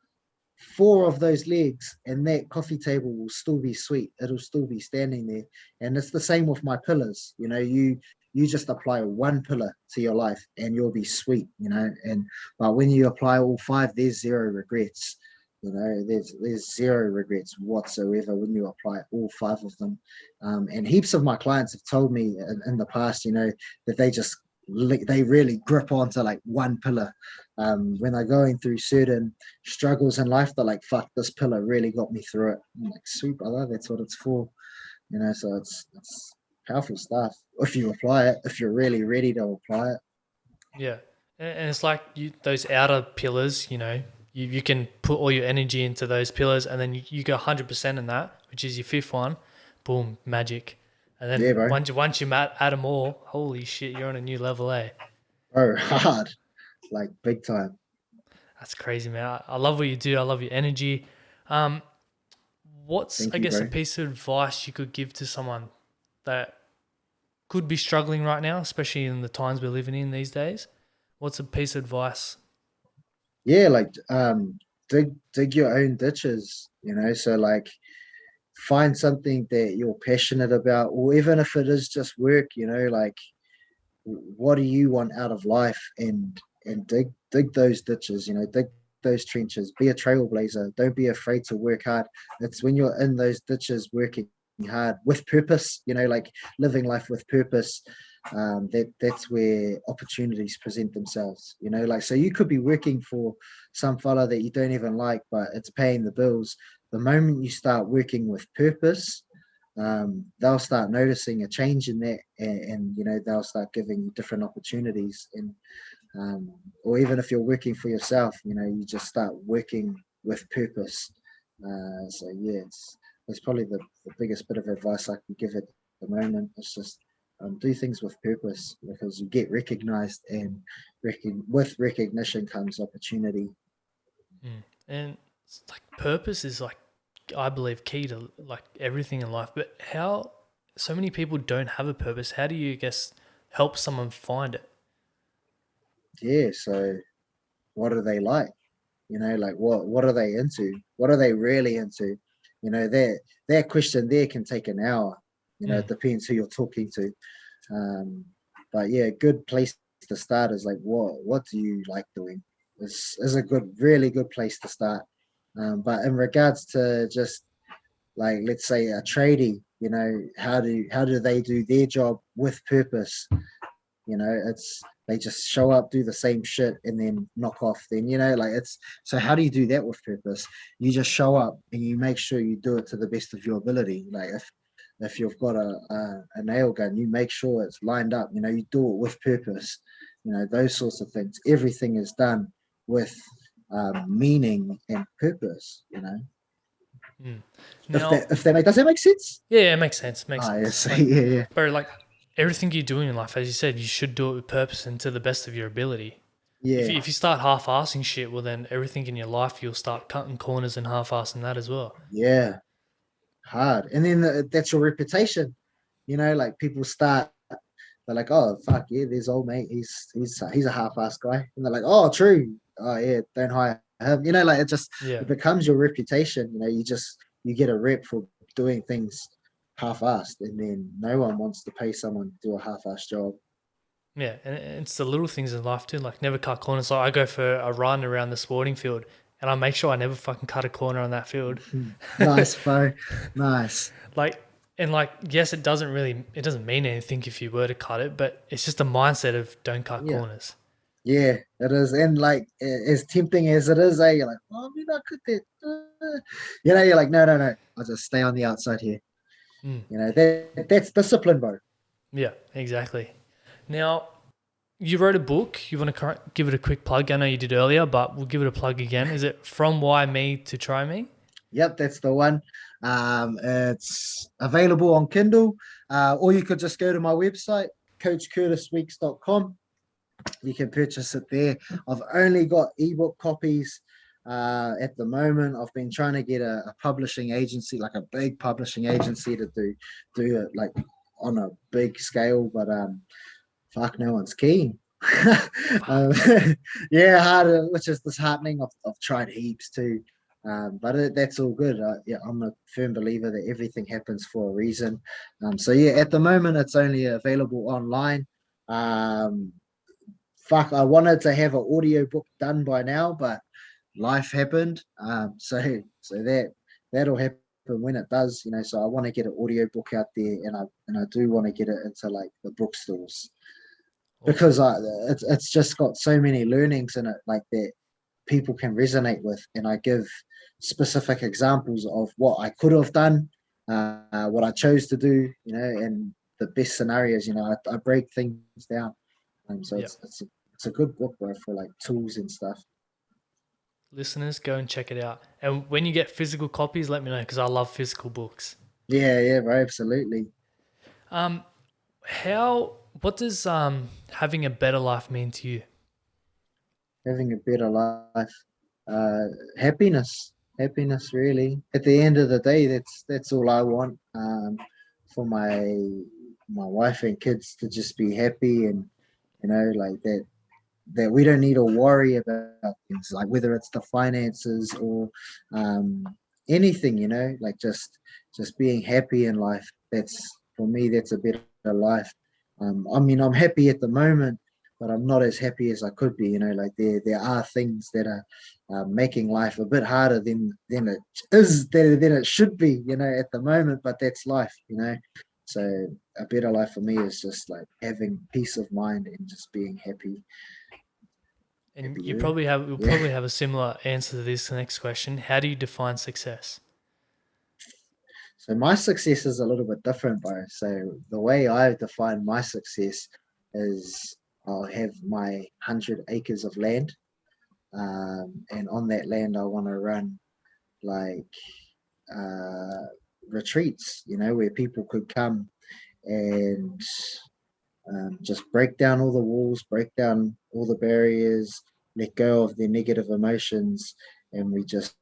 4 of those legs and that coffee table will still be sweet. It'll still be standing there. And it's the same with my pillars. You just apply one pillar to your life and you'll be sweet. And but when you apply all 5, there's zero regrets. There's zero regrets whatsoever when you apply all 5 of them. And heaps of my clients have told me in the past, that they really grip onto like one pillar. When they're going through certain struggles in life, they're like, fuck, this pillar really got me through it. I'm like, sweet, brother, that's what it's for. So it's powerful stuff if you apply it, if you're really ready to apply it. Yeah. And it's like those outer pillars, you can put all your energy into those pillars and then you go 100% in that, which is your 5th one. Boom, magic. And Yeah, then bro. once you add them all, holy shit, you're on a new level, eh? Bro, hard, like big time. That's crazy, man. I love what you do. I love your energy. Um, what's, Thank I you, guess, a bro. piece of advice you could give to someone that could be struggling right now, especially in the times we're living in these days? What's a piece of advice? Yeah, like dig your own ditches, so like find something that you're passionate about, or even if it is just work, like what do you want out of life, and dig those ditches, dig those trenches. Be a trailblazer. Don't be afraid to work hard. It's when you're in those ditches working hard with purpose, like living life with purpose, that's where opportunities present themselves. Like, so you could be working for some fella that you don't even like, but it's paying the bills. The moment you start working with purpose, they'll start noticing a change in that, and they'll start giving you different opportunities. And or even if you're working for yourself, you just start working with purpose. So yeah, it's probably the biggest bit of advice I can give at the moment. It's just do things with purpose, because you get recognized, and with recognition comes opportunity. And it's like purpose is like, I believe, key to like everything in life. But how so many people don't have a purpose? How do you, I guess, help someone find it? Yeah, so what do they like? Like what are they into? What are they really into? That question there can take an hour. Mm. It depends who you're talking to. Um, but yeah, a good place to start is like, what do you like doing? Is a really good place to start. But in regards to just like, let's say a tradie, how do they do their job with purpose? It's they just show up, do the same shit, and then knock off. Then like, it's so how do you do that with purpose? You just show up and you make sure you do it to the best of your ability. Like, if you've got a nail gun, you make sure it's lined up. You do it with purpose. Those sorts of things. Everything is done with meaning and purpose. Mm. If Now, that does that make sense? yeah, it makes sense. Makes Oh, sense. yes. Like, Yeah, yeah, bro, like everything you do in life, as you said, you should do it with purpose and to the best of your ability. If yeah, if you start half-assing shit, well, then everything in your life you'll start cutting corners and half-assing that as well. yeah. Hard. And then that's your reputation. Like, people start, they're like, oh fuck yeah, there's old mate, he's a half-assed guy, and they're like, oh true, oh yeah, don't hire him. Like, Yeah, it becomes your reputation. You get a rep for doing things half-assed, and then no one wants to pay someone to do a half-assed job. yeah, and it's the little things in life too. Like never cut corners. Like I go for a run around the sporting field, and I make sure I never fucking cut a corner on that field. Nice, bro. Nice. Like, and like, yes, it doesn't mean anything if you were to cut it, but it's just a mindset of don't cut Yeah, corners. yeah, it is. And like, as tempting as it is, you're like, oh, I mean, I could that. You're like, no, no, no, I'll just stay on the outside here. Mm, That's discipline, bro. yeah, exactly. Now, you wrote a book. You want to give it a quick plug? I know you did earlier, but we'll give it a plug again. Is it From Why Me to Try Me? Yep, that's the one. It's available on Kindle, or you could just go to my website, coachcurtisweeks.com. You can purchase it there. I've only got ebook copies at the moment. I've been trying to get a publishing agency, like a big publishing agency, to do it like on a big scale, but fuck, no one's keen. um, Fuck. yeah, hard, which is disheartening. I've tried heaps too, but that's all good. Yeah, I'm a firm believer that everything happens for a reason. So yeah, at the moment it's only available online. Um, Fuck, I wanted to have an audio book done by now, but life happened. That'll happen when it does. So I want to get an audio book out there, and I do want to get it into like the bookstores, Awesome. because it's just got so many learnings in it, like, that people can resonate with, and I give specific examples of what I could have done, what I chose to do, and the best scenarios. I break things down. So Yeah. it's a good book, bro, for like tools and stuff. Listeners, go and check it out. And when you get physical copies, let me know because I love physical books. Yeah, yeah, bro, absolutely. Um, what does having a better life mean to you? Having a better life, uh, happiness, really. At the end of the day, that's all I want. For my wife and kids to just be happy, and like that we don't need to worry about things, like whether it's the finances or um, anything, like just being happy in life. That's, for me, that's a better life. I mean, I'm happy at the moment, but I'm not as happy as I could be. Like, there are things that are making life a bit harder than it is, than it should be, at the moment. But that's life. So a better life for me is just like having peace of mind and just being happy. And Happy you. Yeah. probably have a similar answer to this next question. How do you define success? So my success is a little bit different, bro. So the way I define my success is, I'll have my 100 acres of land, and on that land I want to run like uh, retreats, where people could come and Just break down all the walls, break down all the barriers, let go of their negative emotions, and we just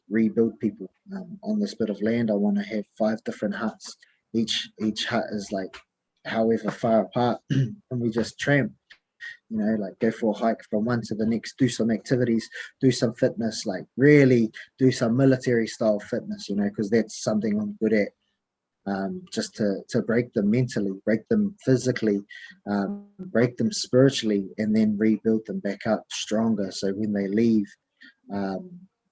rebuild people. On this bit of land, I want to have 5 different huts. Each hut is like however far apart, and we just tramp. Like go for a hike from one to the next, do some activities, do some fitness, like really do some military style fitness, because that's something I'm good at. Just to break them mentally, break them physically, break them spiritually, and then rebuild them back up stronger. So when they leave um,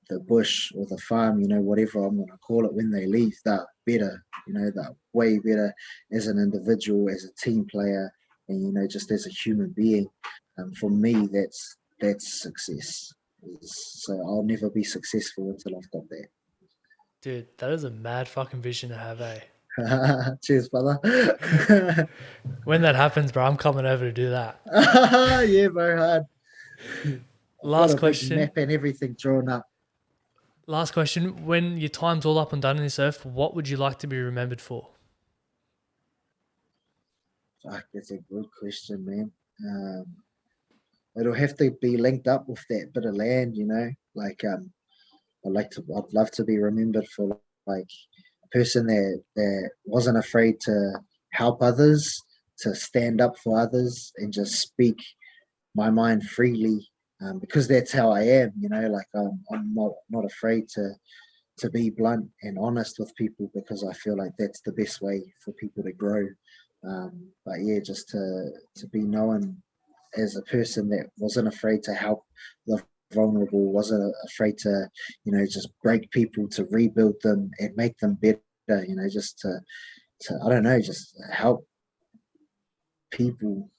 the bush or the farm, whatever I'm going to call it, when they leave, they're better. They're way better as an individual, as a team player, and just as a human being. For me, that's success. So I'll never be successful until I've got that. Dude, that is a mad fucking vision to have, eh? Cheers, brother. When that happens, bro, I'm coming over to do that. Yeah, bro, hard. I've got Last a big question. map and everything drawn up. Last question. When your time's all up and done in this earth, what would you like to be remembered for? Fuck, that's a good question, man. It'll have to be linked up with that bit of land, Like, I'd love to be remembered for like a person that wasn't afraid to help others, to stand up for others, and just speak my mind freely, because that's how I am. Like I'm not afraid to be blunt and honest with people, because I feel like that's the best way for people to grow. But yeah, just to be known as a person that wasn't afraid to help the vulnerable, wasn't afraid to, just break people, to rebuild them and make them better, just to I don't know, just help people,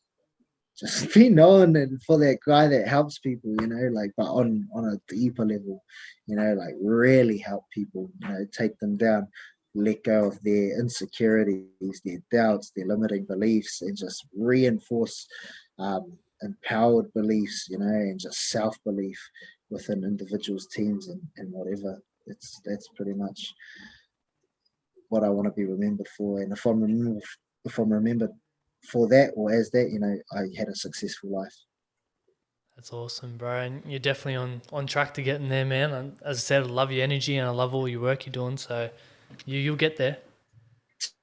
just be known and for that guy that helps people, like, but on a deeper level, like really help people, take them down, let go of their insecurities, their doubts, their limiting beliefs, and just reinforce empowered beliefs, and just self-belief within individuals, teams, and whatever. That's pretty much what I want to be remembered for. And if I'm remembered for that or as that, I had a successful life. That's awesome, bro. And you're definitely on track to getting there, man. And as I said, I love your energy and I love all your work you're doing. So you'll get there.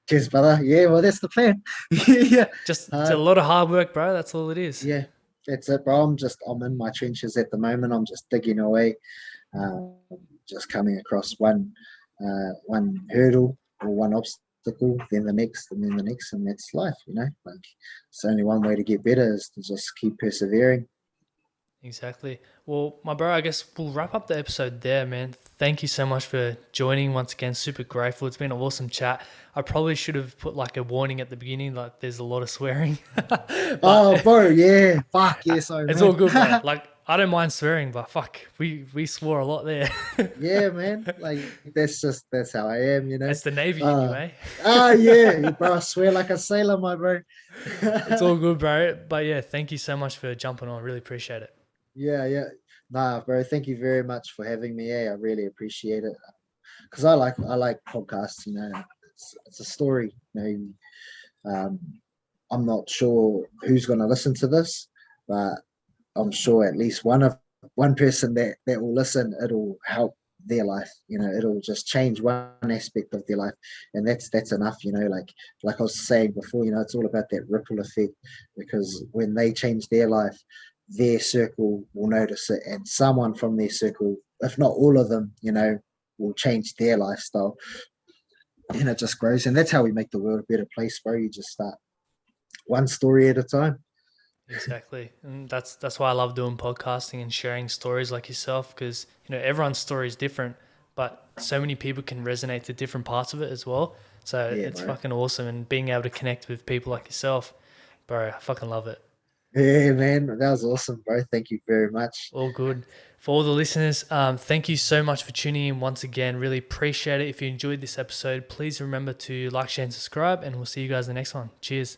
Cheers, brother. Yeah, well, that's the plan. Yeah, Just it's a lot of hard work, bro. That's all it is. yeah, that's it, bro. I'm in my trenches at the moment. I'm just digging away, um, just coming across one hurdle or one obstacle, then the next, and then the next, and that's life. Like it's only one way to get better is to just keep persevering. Exactly. Well, my bro, I guess we'll wrap up the episode there, man. Thank you so much for joining once again. Super grateful. It's been an awesome chat. I probably should have put like a warning at the beginning, like there's a lot of swearing. Oh, But bro, yeah, fuck, yeah, sorry, it's all man. good, bro. Like I don't mind swearing, but fuck, we swore a lot there. Yeah, man, like that's how I am. It's the Navy in you, Uh, eh? yeah, bro, I swear like a sailor, my bro. It's all good, bro. But yeah, thank you so much for jumping on. Really appreciate it. Yeah, yeah. Nah, bro, thank you very much for having me. I really appreciate it. Because I like podcasts, it's a story. Um, I'm not sure who's gonna listen to this, but I'm sure at least one person that will listen, it'll help their life. It'll just change one aspect of their life, and that's enough. Like I was saying before, it's all about that ripple effect, because when they change their life, their circle will notice it, and someone from their circle, if not all of them, will change their lifestyle, and it just grows. And that's how we make the world a better place, bro. You just start one story at a time. Exactly. And that's why I love doing podcasting and sharing stories like yourself, because everyone's story is different, but so many people can resonate to different parts of it as well. So Yeah, it's bro. fucking awesome, and being able to connect with people like yourself, bro, I fucking love it. Yeah, man, that was awesome, bro. Thank you very much. All good. For all the listeners, thank you so much for tuning in once again. Really appreciate it. If you enjoyed this episode, please remember to like, share, and subscribe, and we'll see you guys in the next one. Cheers.